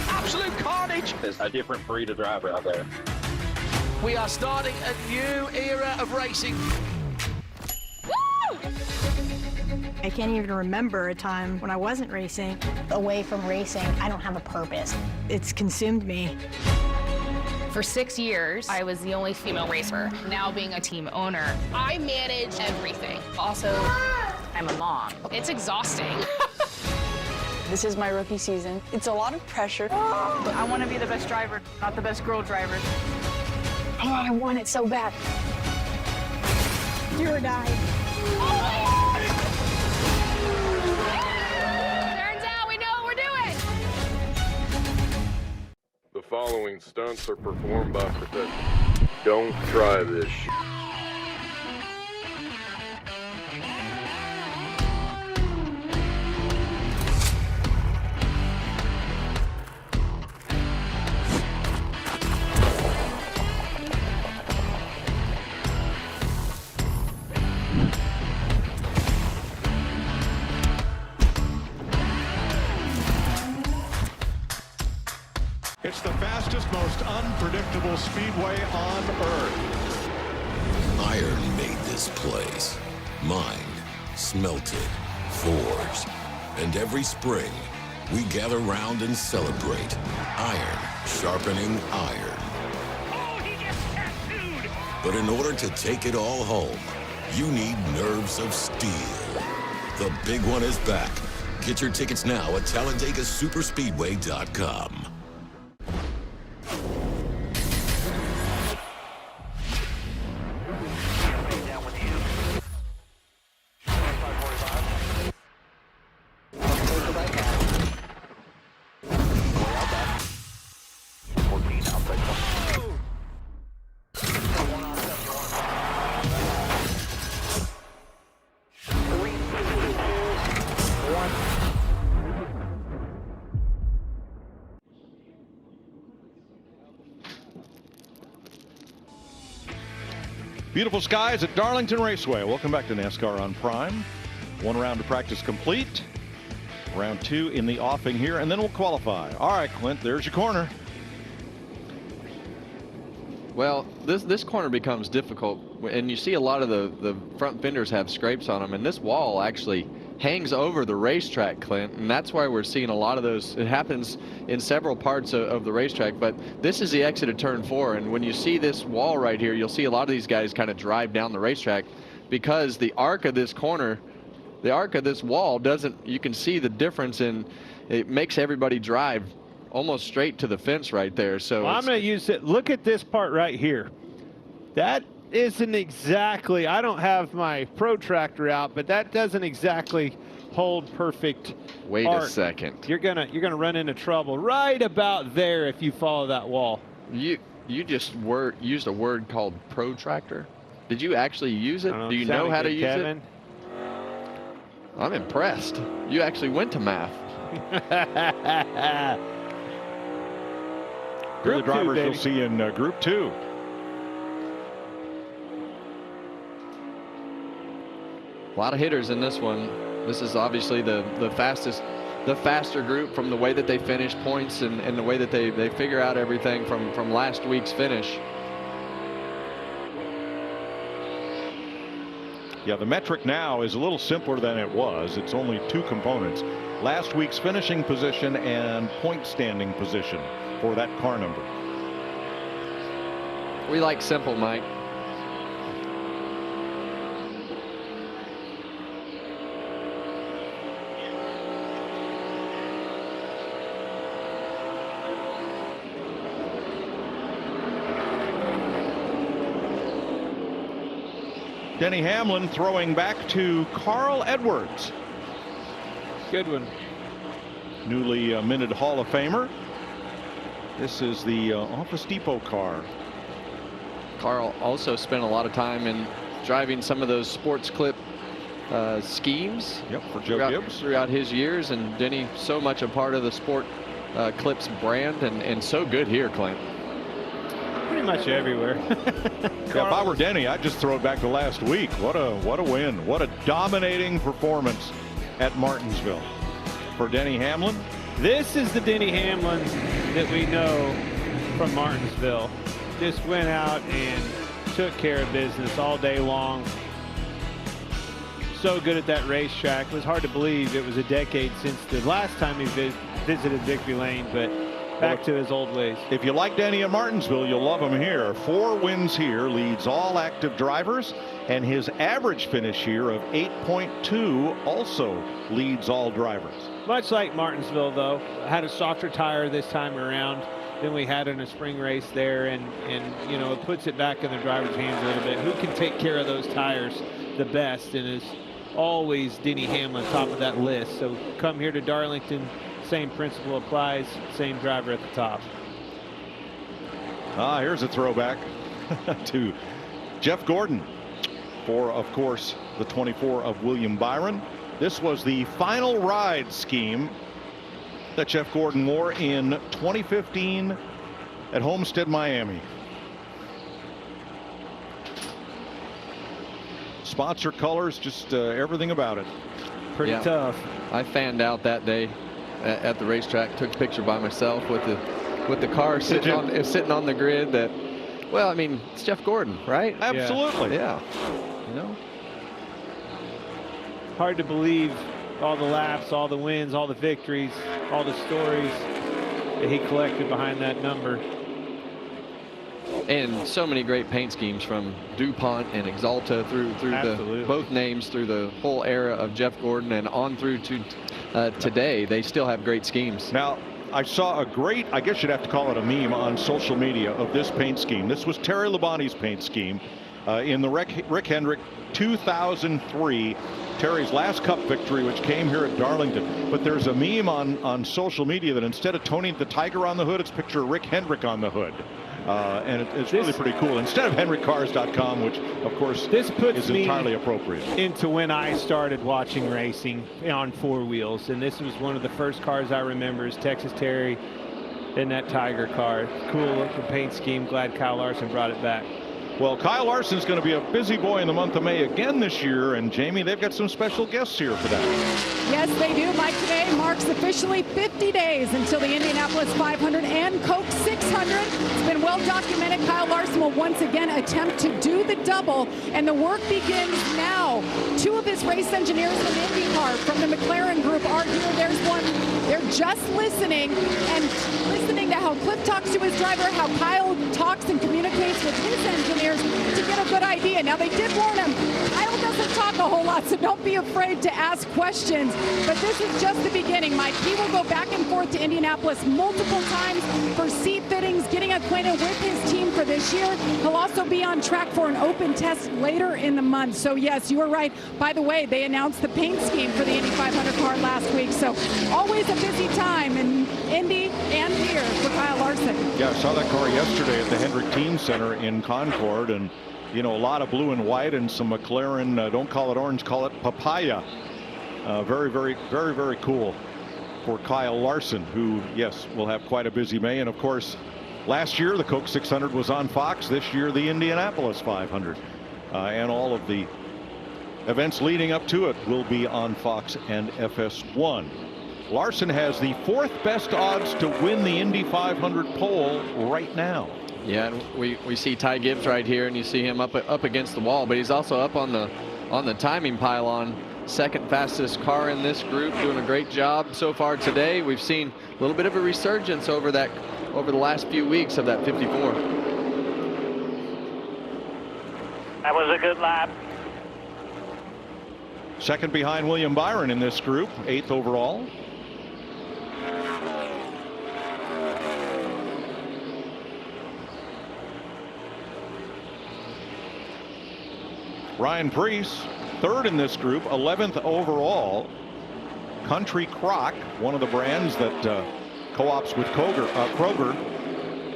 Absolute carnage! There's a different breed of driver out there. We are starting a new era of racing. Woo! I can't even remember a time when I wasn't racing. Away from racing, I don't have a purpose. It's consumed me. For 6 years, I was the only female racer. Now being a team owner, I manage everything. Also, I'm a mom. It's exhausting. This is my rookie season. It's a lot of pressure. But I want to be the best driver, not the best girl driver. Oh, I want it so bad. You or die. Turns out we know what we're doing. The following stunts are performed by protection. Don't try this shit. It's the fastest, most unpredictable speedway on Earth. Iron made this place. Mined, smelted, forged. And every spring, we gather round and celebrate. Iron sharpening iron. Oh, he gets tattooed! But in order to take it all home, you need nerves of steel. The big one is back. Get your tickets now at TalladegaSuperspeedway.com. Beautiful skies at Darlington Raceway. Welcome back to NASCAR on Prime. One round of practice complete. Round 2 in the offing here, and then we'll qualify. All right, Clint, there's your corner. Well, this corner becomes difficult, and you see a lot of the front fenders have scrapes on them, and this wall actually hangs over the racetrack, Clint, and that's why we're seeing a lot of those. It happens in several parts of the racetrack, but this is the exit of turn 4, and when you see this wall right here, you'll see a lot of these guys kind of drive down the racetrack because the arc of this corner, the arc of this wall you can see the difference in, it makes everybody drive almost straight to the fence right there. So well, I'm going to use it. Look at this part right here. That isn't exactly, I don't have my protractor out, but that doesn't exactly hold perfect. Wait arc. A second. You're gonna run into trouble right about there if you follow that wall. You just used a word called protractor. Did you actually use it? Do you know how to use it? I'm impressed. You actually went to math. Here are the drivers you'll see in Group 2. A lot of hitters in this one. This is obviously the faster group from the way that they finish points and the way that they figure out everything from last week's finish. Yeah, the metric now is a little simpler than it was. It's only 2 components. Last week's finishing position and point standing position for that car number. We like simple, Mike. Denny Hamlin throwing back to Carl Edwards. Good one. Newly minted Hall of Famer. This is the Office Depot car. Carl also spent a lot of time in driving some of those sports clip schemes. Yep, for Joe Gibbs. Throughout his years, and Denny so much a part of the sport clips brand and so good here, Clint. Pretty much everywhere. If I were Denny, I'd just throw it back to last week. What a win. What a dominating performance at Martinsville for Denny Hamlin. This is the Denny Hamlin that we know from Martinsville. Just went out and took care of business all day long. So good at that racetrack. It was hard to believe it was a decade since the last time he visited Victory Lane, but back to his old ways. If you like Denny at Martinsville, you'll love him here. 4 wins here, leads all active drivers, and his average finish here of 8.2 also leads all drivers. Much like Martinsville, though, had a softer tire this time around than we had in a spring race there, and you know, it puts it back in the driver's hands a little bit. Who can take care of those tires the best? And is always Denny Hamlin top of that list. So come here to Darlington, same principle applies, same driver at the top. Here's a throwback to Jeff Gordon for, of course, the 24 of William Byron. This was the final ride scheme that Jeff Gordon wore in 2015 at Homestead, Miami. Sponsor colors, just everything about it. Pretty tough. I fanned out that day at the racetrack, took a picture by myself with the car sitting on the grid. That, well, I mean, it's Jeff Gordon, right? Absolutely. Yeah. You know, hard to believe all the laps, all the wins, all the victories, all the stories that he collected behind that number. And so many great paint schemes from DuPont and Exalta through both names through the whole era of Jeff Gordon and on through to today. They still have great schemes. Now, I saw a great, I guess you'd have to call it a meme on social media of this paint scheme. This was Terry Labonte's paint scheme in the Rick Hendrick 2003, Terry's last Cup victory, which came here at Darlington. But there's a meme on social media that instead of Tony the Tiger on the hood, it's a picture of Rick Hendrick on the hood. And it's really pretty cool. Instead of HenrickCars.com, which, of course, this puts is entirely appropriate. Into when I started watching racing on 4 wheels. And this was one of the first cars I remember is Texas Terry in that Tiger car. Cool looking paint scheme. Glad Kyle Larson brought it back. Well, Kyle Larson's going to be a busy boy in the month of May again this year, and Jamie, they've got some special guests here for that. Yes, they do, Mike. Today marks officially 50 days until the Indianapolis 500 and Coke 600. It's been well documented. Kyle Larson will once again attempt to do the double, and the work begins now. Two of his race engineers in IndyCar from the McLaren group are here. There's one. They're just listening to how Cliff talks to his driver, how Kyle talks and communicates with his engineers to get a good idea. Now, they did warn him, Kyle doesn't talk a whole lot, so don't be afraid to ask questions. But this is just the beginning, Mike. He will go back and forth to Indianapolis multiple times for seat fittings, getting acquainted with his team for this year. He'll also be on track for an open test later in the month. So, yes, you were right. By the way, they announced the paint scheme for the Indy 500 car last week. So, always a busy time in Indy and here for Kyle Larson. Yeah, I saw that car yesterday at the Hendrick Team Center in Concord, and you know, a lot of blue and white and some McLaren, don't call it orange, call it papaya. Very, very, very, very cool for Kyle Larson, who, yes, will have quite a busy May. And of course, last year the Coke 600 was on Fox. This year the Indianapolis 500 and all of the events leading up to it will be on Fox and FS1. Larson has the 4th best odds to win the Indy 500 pole right now. Yeah, and we see Ty Gibbs right here, and you see him up against the wall, but he's also up on the timing pylon. Second fastest car in this group, doing a great job so far today. We've seen a little bit of a resurgence over the last few weeks of that 54. That was a good lap. Second behind William Byron in this group, 8th overall. Ryan Preece, 3rd in this group, 11th overall. Country Crock, one of the brands that co-ops with Kroger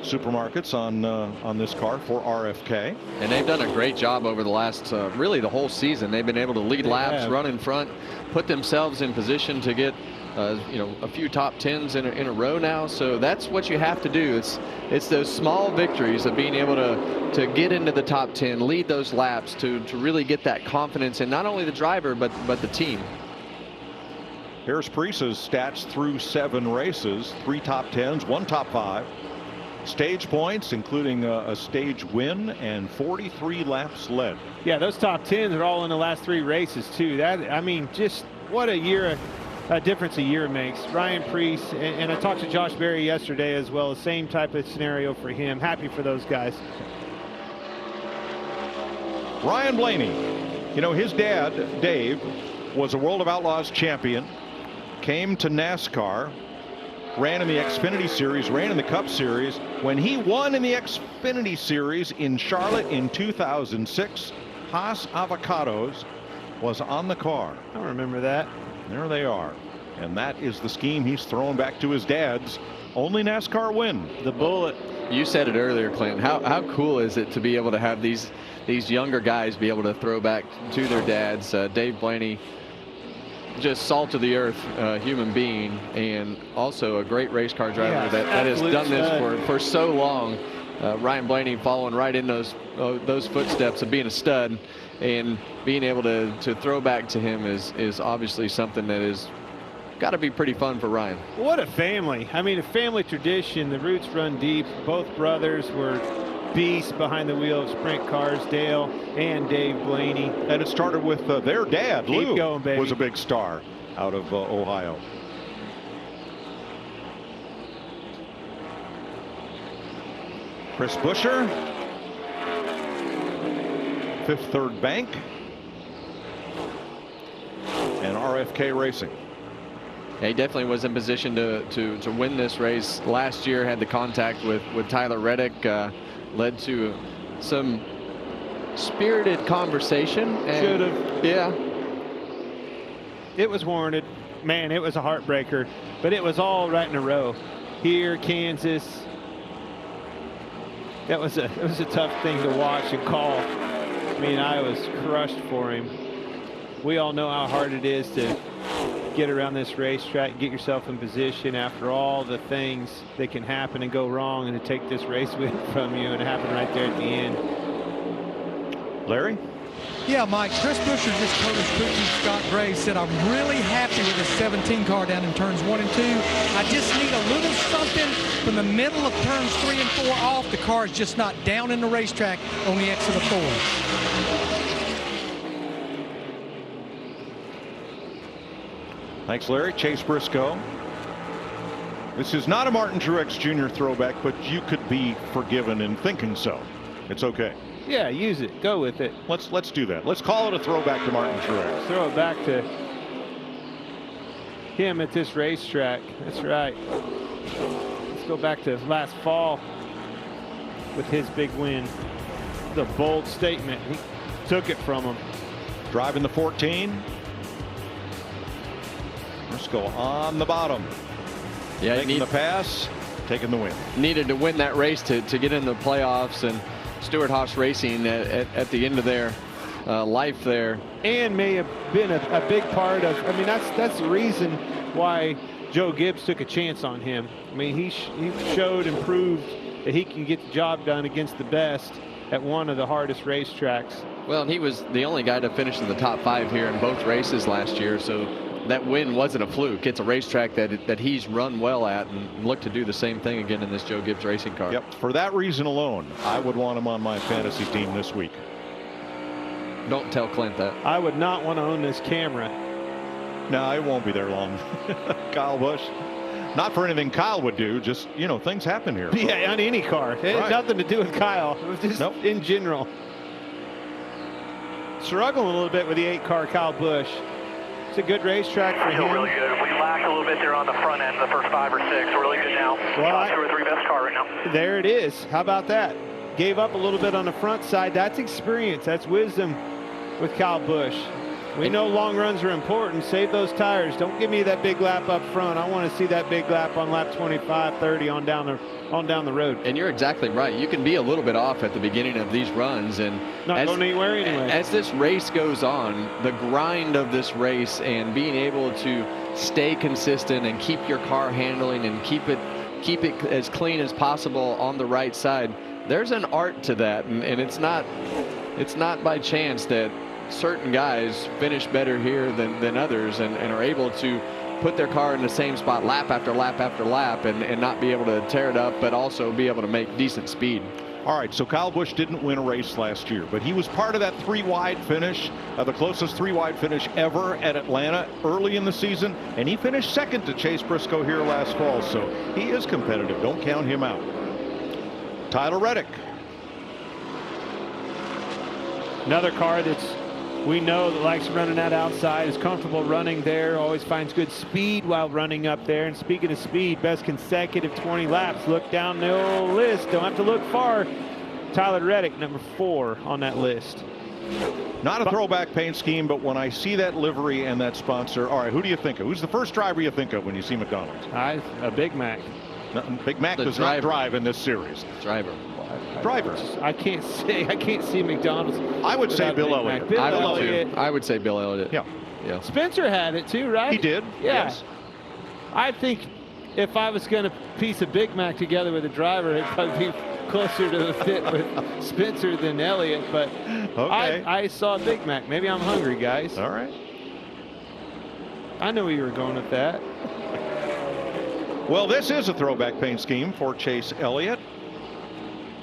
supermarkets on this car for RFK. And they've done a great job over the last, really the whole season. They've been able to lead laps, run in front, put themselves in position to get you know, a few top 10s in a row now. So that's what you have to do. It's those small victories of being able to get into the top 10, lead those laps to really get that confidence in not only the driver but the team. Here's Preece's stats through 7 races, 3 top 10s, 1 top 5. Stage points, including a stage win and 43 laps led. Yeah, those top 10s are all in the last 3 races too. That, I mean, just what a year, a difference a year makes. Ryan Preece, and I talked to Josh Berry yesterday as well, the same type of scenario for him. Happy for those guys. Ryan Blaney, you know, his dad, Dave, was a World of Outlaws champion, came to NASCAR, ran in the Xfinity Series, ran in the Cup Series. When he won in the Xfinity Series in Charlotte in 2006, Haas Avocados was on the car. I remember that. There they are. And that is the scheme he's throwing back to his dad's only NASCAR win. The bullet. You said it earlier, Clint. How cool is it to be able to have these younger guys be able to throw back to their dads? Dave Blaney, just salt of the earth human being, and also a great race car driver that has done this for so long. Ryan Blaney following right in those footsteps of being a stud, and being able to throw back to him is obviously something that is got to be pretty fun for Ryan. What a family. I mean, a family tradition. The roots run deep. Both brothers were beasts behind the wheel of sprint cars, Dale and Dave Blaney. And it started with their dad, Keep Lou, going, baby. was a big star out of Ohio. Chris Buescher, 5th Third Bank, and RFK Racing. He definitely was in position to win this race last year. Had the contact with Tyler Reddick, led to some spirited conversation. Should have. Yeah. It was warranted. Man, it was a heartbreaker, but it was all right in a row. Here, Kansas. It was a tough thing to watch and call. I mean, I was crushed for him. We all know how hard it is to get around this racetrack, get yourself in position after all the things that can happen and go wrong, and to take this race win from you, and it happened right there at the end. Larry? Yeah, Mike, Chris Buescher just told his crew chief Scott Gray, said, I'm really happy with the 17 car down in turns 1 and 2. I just need a little something from the middle of turns 3 and 4 off. The car is just not down in the racetrack on the exit of 4. Thanks, Larry. Chase Briscoe. This is not a Martin Truex Jr. throwback, but you could be forgiven in thinking so. It's okay. Yeah, use it. Go with it. Let's do that. Let's call it a throwback to Martin Truex. Throw it back to him at this racetrack. That's right. Let's go back to last fall with his big win. The bold statement. He took it from him. Driving the 14. Briscoe on the bottom. Yeah, taking the pass, taking the win. Needed to win that race to get in the playoffs, and Stewart-Haas Racing at the end of their life there. And may have been a big part of, I mean, that's the reason why Joe Gibbs took a chance on him. I mean, he showed and proved that he can get the job done against the best at one of the hardest racetracks. Well, and he was the only guy to finish in the top 5 here in both races last year, so that win wasn't a fluke. It's a racetrack that he's run well at, and look to do the same thing again in this Joe Gibbs racing car. Yep. For that reason alone, I would want him on my fantasy team this week. Don't tell Clint that. I would not want to own this camera. No, it won't be there long. Kyle Busch. Not for anything Kyle would do, just, you know, things happen here. Yeah, on any car. It had nothing to do with Kyle. It was just in general. Struggling a little bit with the 8-car Kyle Busch. It's a good racetrack for him. Really good. We lacked a little bit there on the front end, the first 5 or 6. Really good now. Well, 2 or 3 best car right now. There it is. How about that? Gave up a little bit on the front side. That's experience. That's wisdom with Kyle Busch. We know long runs are important. Save those tires. Don't give me that big lap up front. I want to see that big lap on lap 25, 30 on down the road. And you're exactly right. You can be a little bit off at the beginning of these runs, and not going anywhere anyway. As this race goes on, the grind of this race and being able to stay consistent and keep your car handling and keep it as clean as possible on the right side. There's an art to that, and it's not by chance that certain guys finish better here than others and are able to put their car in the same spot lap after lap after lap and not be able to tear it up, but also be able to make decent speed. All right, so Kyle Busch didn't win a race last year, but he was part of that 3-wide finish, the closest 3-wide finish ever at Atlanta early in the season, and he finished second to Chase Briscoe here last fall, so he is competitive. Don't count him out. Tyler Reddick. Another car we know that likes running that outside, is comfortable running there, always finds good speed while running up there. And speaking of speed, best consecutive 20 laps. Look down the old list. Don't have to look far. Tyler Reddick, number 4 on that list. Not a throwback paint scheme, but when I see that livery and that sponsor, all right, who do you think of? Who's the first driver you think of when you see McDonald's? A Big Mac. Big Mac does not drive in this series. Driver. Drivers. I can't see McDonald's. I would say Bill Elliott. I would say Bill Elliott. Yeah. Spencer had it too, right? He did. Yeah. Yes. I think if I was going to piece a Big Mac together with a driver, it'd probably be closer to the fit with Spencer than Elliott. But okay. I saw Big Mac. Maybe I'm hungry, guys. All right. I knew you were going with that. Well, this is a throwback paint scheme for Chase Elliott.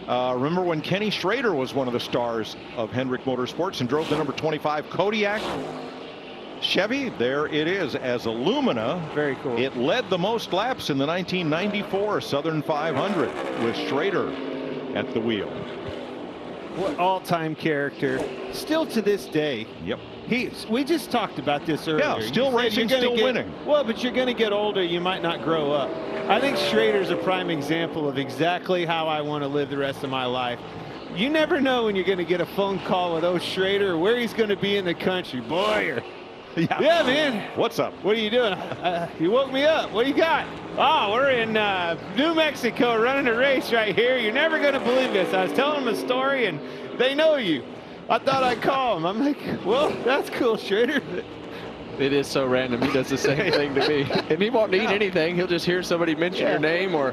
Remember when Kenny Schrader was one of the stars of Hendrick Motorsports and drove the number 25 Kodiak Chevy? There it is as Illumina. Very cool. It led the most laps in the 1994 Southern 500 with Schrader at the wheel. What all-time character, still to this day. Yep. We just talked about this earlier. Yeah, still racing, still winning. Well, but you're going to get older. You might not grow up. I think Schrader's a prime example of exactly how I want to live the rest of my life. You never know when you're going to get a phone call with old Schrader or where he's going to be in the country. Boy, yeah, man. What's up? What are you doing? You woke me up. What do you got? Oh, we're in New Mexico running a race right here. You're never going to believe this. I was telling them a story, and they know you. I thought I'd call him. I'm like, well, that's cool, Schrader. It is so random. He does the same thing to me. And he won't need anything. He'll just hear somebody mention your name or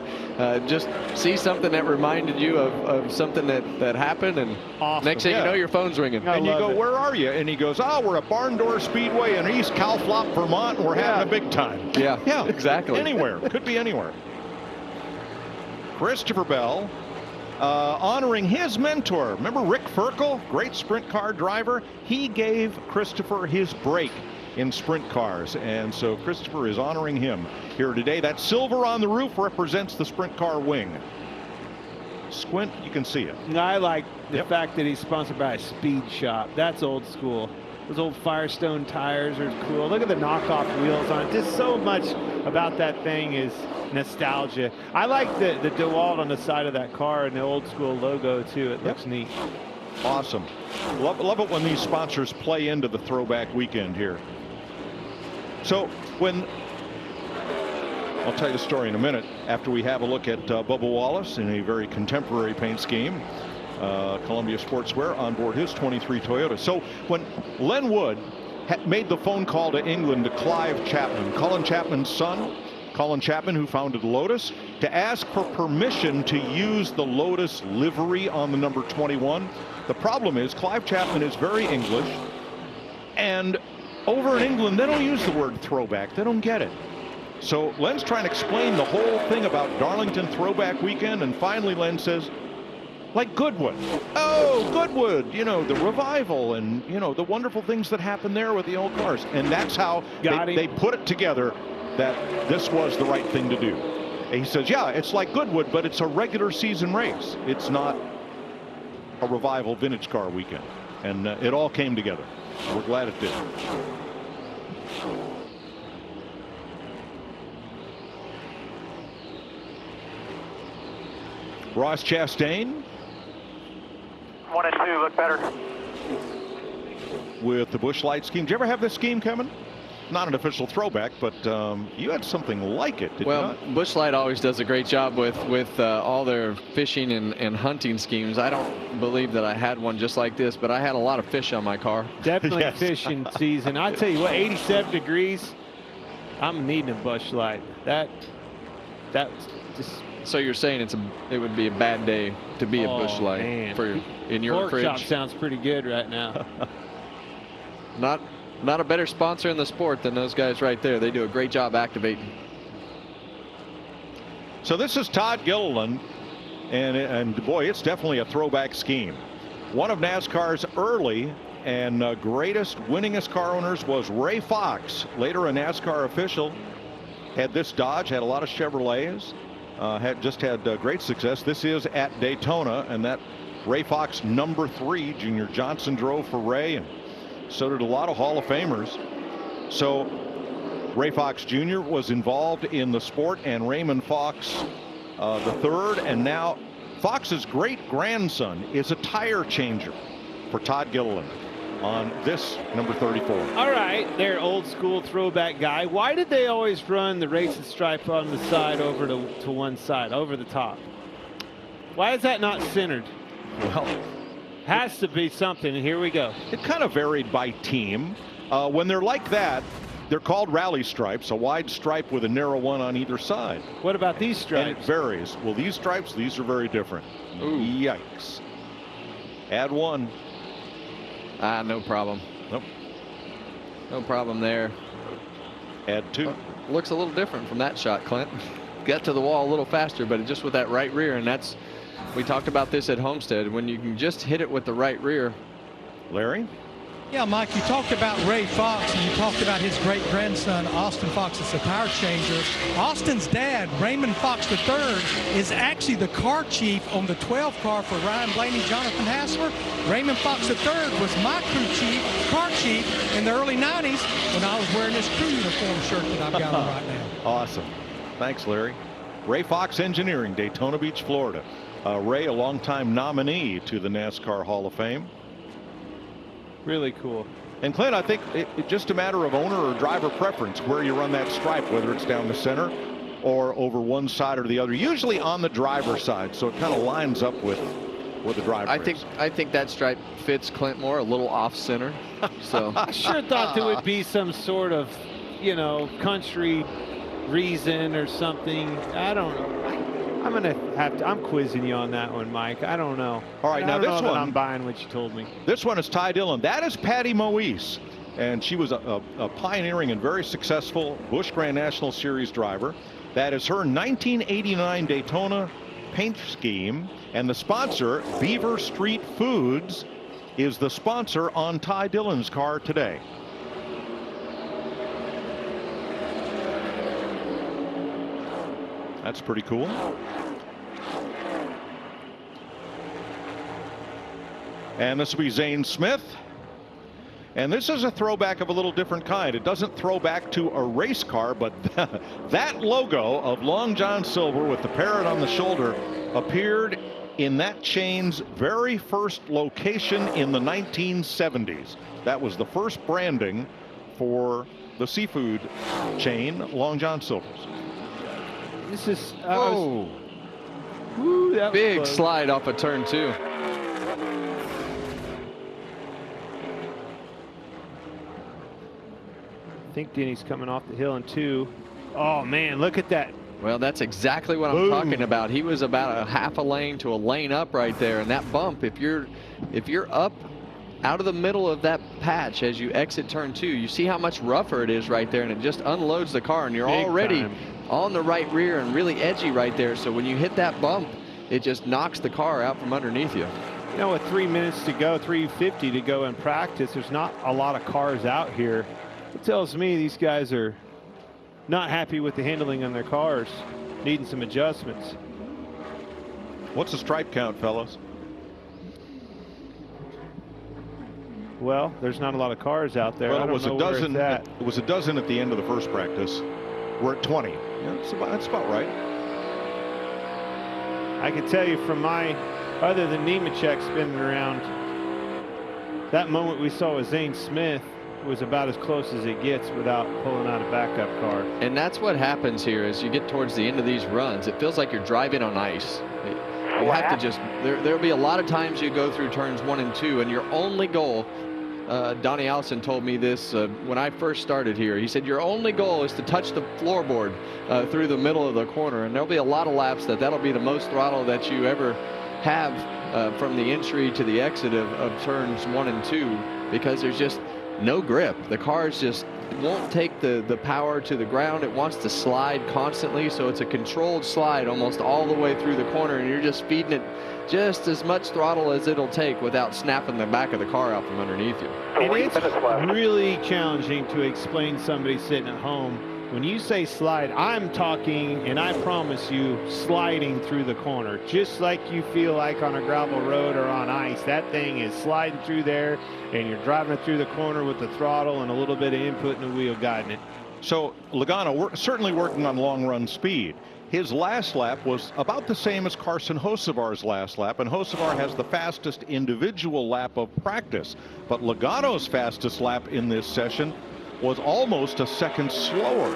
just see something that reminded you of something that happened. And next thing you know, your phone's ringing. And you go, where are you? And he goes, oh, we're at Barn Door Speedway in East Calflop, Vermont. And we're having a big time. Yeah, exactly. Anywhere. Could be anywhere. Christopher Bell honoring his mentor. Remember Rick Ferkel, great sprint car driver? He gave Christopher his break in sprint cars, and so Christopher is honoring him here today. That silver on the roof represents the sprint car wing. Squint, you can see it. I like the fact that he's sponsored by a speed shop. That's old school. Those old Firestone tires are cool. Look at the knockoff wheels on it. Just so much about that thing is nostalgia. I like the DeWalt on the side of that car and the old school logo too. It looks neat. Awesome. Love it when these sponsors play into the throwback weekend here. So I'll tell you the story in a minute after we have a look at Bubba Wallace in a very contemporary paint scheme. Columbia Sportswear on board his 23 Toyota. So when Len Wood made the phone call to England to Clive Chapman, Colin Chapman's son, Colin Chapman, who founded Lotus, to ask for permission to use the Lotus livery on the number 21. The problem is Clive Chapman is very English, and over in England they don't use the word throwback. They don't get it. So Len's trying to explain the whole thing about Darlington Throwback Weekend, and finally Len says, like Goodwood. Oh, Goodwood, you know, the revival and, you know, the wonderful things that happen there with the old cars. And that's how they put it together that this was the right thing to do. And he says, yeah, it's like Goodwood, but it's a regular season race. It's not a revival vintage car weekend. And it all came together. We're glad it did. Ross Chastain. 1 and 2 look better. With the Busch Light scheme. Did you ever have this scheme, Kevin? Not an official throwback, but you had something like it, did you not? Busch Light always does a great job with all their fishing and hunting schemes. I don't believe that I had one just like this, but I had a lot of fish on my car. Definitely fishing season. I tell you what, 87 degrees, I'm needing a Busch Light. That's just. So you're saying it would be a bad day to be a Busch Light in your Pork fridge? chop sounds pretty good right now. Not a better sponsor in the sport than those guys right there. They do a great job activating. So this is Todd Gilliland, and boy, it's definitely a throwback scheme. One of NASCAR's early and greatest, winningest car owners was Ray Fox, later a NASCAR official. Had this Dodge, had a lot of Chevrolets. Had great success. This is at Daytona, and that Ray Fox number 3, Junior Johnson drove for Ray, and so did a lot of Hall of Famers. So Ray Fox Jr. was involved in the sport, and Raymond Fox the third, and now Fox's great grandson is a tire changer for Todd Gilliland on this number 34. All right, they're old school throwback guy. Why did they always run the racing stripe on the side over to one side, over the top? Why is that not centered? Well, has to be something, and here we go. It kind of varied by team. When they're like that, they're called rally stripes, a wide stripe with a narrow one on either side. What about these stripes? And it varies. Well, these stripes, these are very different. Ooh. Yikes. Add one. No problem. Nope. No problem there. Add 2. Looks a little different from that shot, Clint. Got to the wall a little faster, but just with that right rear, and that's, we talked about this at Homestead, when you can just hit it with the right rear. Larry? Yeah, Mike, you talked about Ray Fox, and you talked about his great-grandson, Austin Fox, as a tire changer. Austin's dad, Raymond Fox III, is actually the car chief on the 12 car for Ryan Blaney, Jonathan Hassler. Raymond Fox III was my car chief in the early 90s when I was wearing this crew uniform shirt that I've got on right now. Awesome. Thanks, Larry. Ray Fox Engineering, Daytona Beach, Florida. Ray, a longtime nominee to the NASCAR Hall of Fame. Really cool. And Clint, I think it's just a matter of owner or driver preference where you run that stripe, whether it's down the center or over one side or the other, usually on the driver's side, so it kind of lines up with with the drive. I think that stripe fits Clint more, a little off center. So I sure thought there would be some sort of, you know, country reason or something. I don't know. I'm gonna have to. I'm quizzing you on that one, Mike. I don't know. All right, now this one, I'm buying what you told me. This one is Ty Dillon. That is Patty Moise, and she was a pioneering and very successful Busch Grand National Series driver. That is her 1989 Daytona paint scheme, and the sponsor, Beaver Street Foods, is the sponsor on Ty Dillon's car today. That's pretty cool. And this will be Zane Smith. And this is a throwback of a little different kind. It doesn't throw back to a race car, but that logo of Long John Silver with the parrot on the shoulder appeared in that chain's very first location in the 1970s. That was the first branding for the seafood chain, Long John Silver's. This is big slide off of turn 2. I think Denny's coming off the hill in 2. Oh man, look at that. Well, that's exactly what I'm talking about. He was about a half a lane to a lane up right there, and that bump, if you're up out of the middle of that patch as you exit turn 2, you see how much rougher it is right there, and it just unloads the car, and you're already on the right rear and really edgy right there. So when you hit that bump, it just knocks the car out from underneath you. You know, with 3 minutes to go, 3:50 to go in practice, there's not a lot of cars out here. It tells me these guys are not happy with the handling on their cars, needing some adjustments. What's the stripe count, fellas? Well, there's not a lot of cars out there. Well, I don't know where it's at. It was a dozen at the end of the first practice. We're at 20. Yeah, that's about right. I can tell you from other than Nemechek spinning around, that moment we saw with Zane Smith was about as close as it gets without pulling out a backup car. And that's what happens here as you get towards the end of these runs. It feels like you're driving on ice. You have to just, there'll be a lot of times you go through turns 1 and 2, and your only goal, Donnie Allison told me this when I first started here. He said your only goal is to touch the floorboard through the middle of the corner, and there'll be a lot of laps that'll be the most throttle that you ever have from the entry to the exit of turns 1 and 2, because there's just no grip. The cars just won't take the power to the ground. It wants to slide constantly, so it's a controlled slide almost all the way through the corner, and you're just feeding it just as much throttle as it'll take without snapping the back of the car out from underneath you. And it's really challenging to explain to somebody sitting at home. When you say slide, I'm talking, and I promise you, sliding through the corner, just like you feel like on a gravel road or on ice. That thing is sliding through there, and you're driving it through the corner with the throttle and a little bit of input in the wheel guiding it. So Logano, we're certainly working on long run speed. His last lap was about the same as Carson Hocevar's last lap, and Hocevar has the fastest individual lap of practice. But Logano's fastest lap in this session was almost a second slower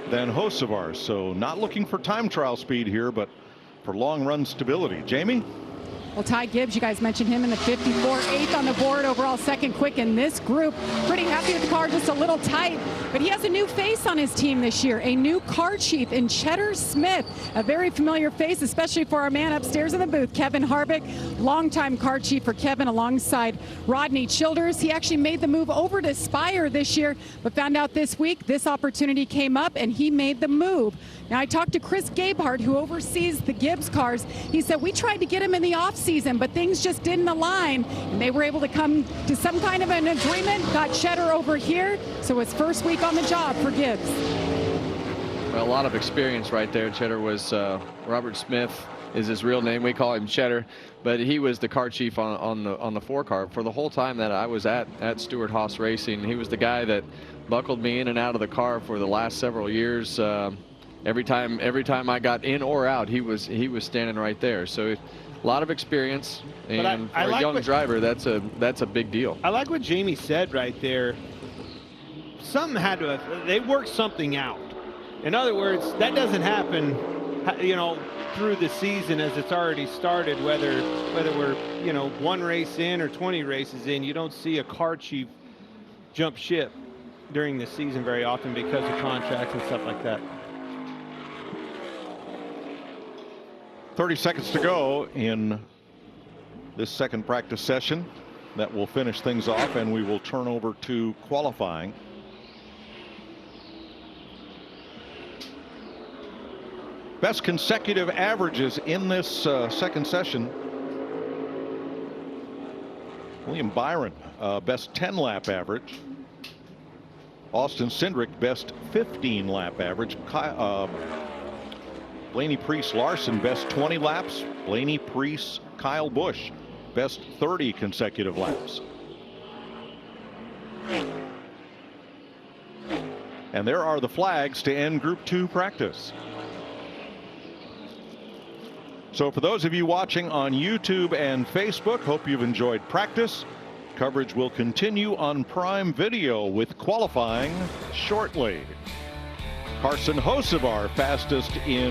than Hocevar's. So not looking for time trial speed here, but for long run stability. Jamie? Well, Ty Gibbs, you guys mentioned him in the 54, 8th on the board, overall second quick in this group. Pretty happy with the car, just a little tight, but he has a new face on his team this year, a new car chief in Cheddar Smith, a very familiar face, especially for our man upstairs in the booth, Kevin Harvick, longtime car chief for Kevin alongside Rodney Childers. He actually made the move over to Spire this year, but found out this week this opportunity came up and he made the move. Now, I talked to Chris Gabehart, who oversees the Gibbs cars. He said, we tried to get him in the offseason, but things just didn't align. And they were able to come to some kind of an agreement, got Cheddar over here. So it's first week on the job for Gibbs. Well, a lot of experience right there. Cheddar was Robert Smith is his real name. We call him Cheddar, but he was the car chief on the 4-car for the whole time that I was at Stewart Haas Racing. He was the guy that buckled me in and out of the car for the last several years. Every time I got in or out, he was standing right there. So a lot of experience, and for a young driver, that's a big deal. I like what Jamie said right there. Something had to, they worked something out. In other words, that doesn't happen through the season as it's already started, whether we're, 1 race in or 20 races in, you don't see a car chief jump ship during the season very often because of contracts and stuff like that. 30 seconds to go in this second practice session. That will finish things off, and we will turn over to qualifying. Best consecutive averages in this second session. William Byron, best 10-lap average. Austin Cindric, best 15-lap average. Blaney Priest Larson, best 20 laps. Blaney Priest Kyle Busch, best 30 consecutive laps. And there are the flags to end Group 2 practice. So for those of you watching on YouTube and Facebook, hope you've enjoyed practice. Coverage will continue on Prime Video with qualifying shortly. Carson Hocevar, fastest in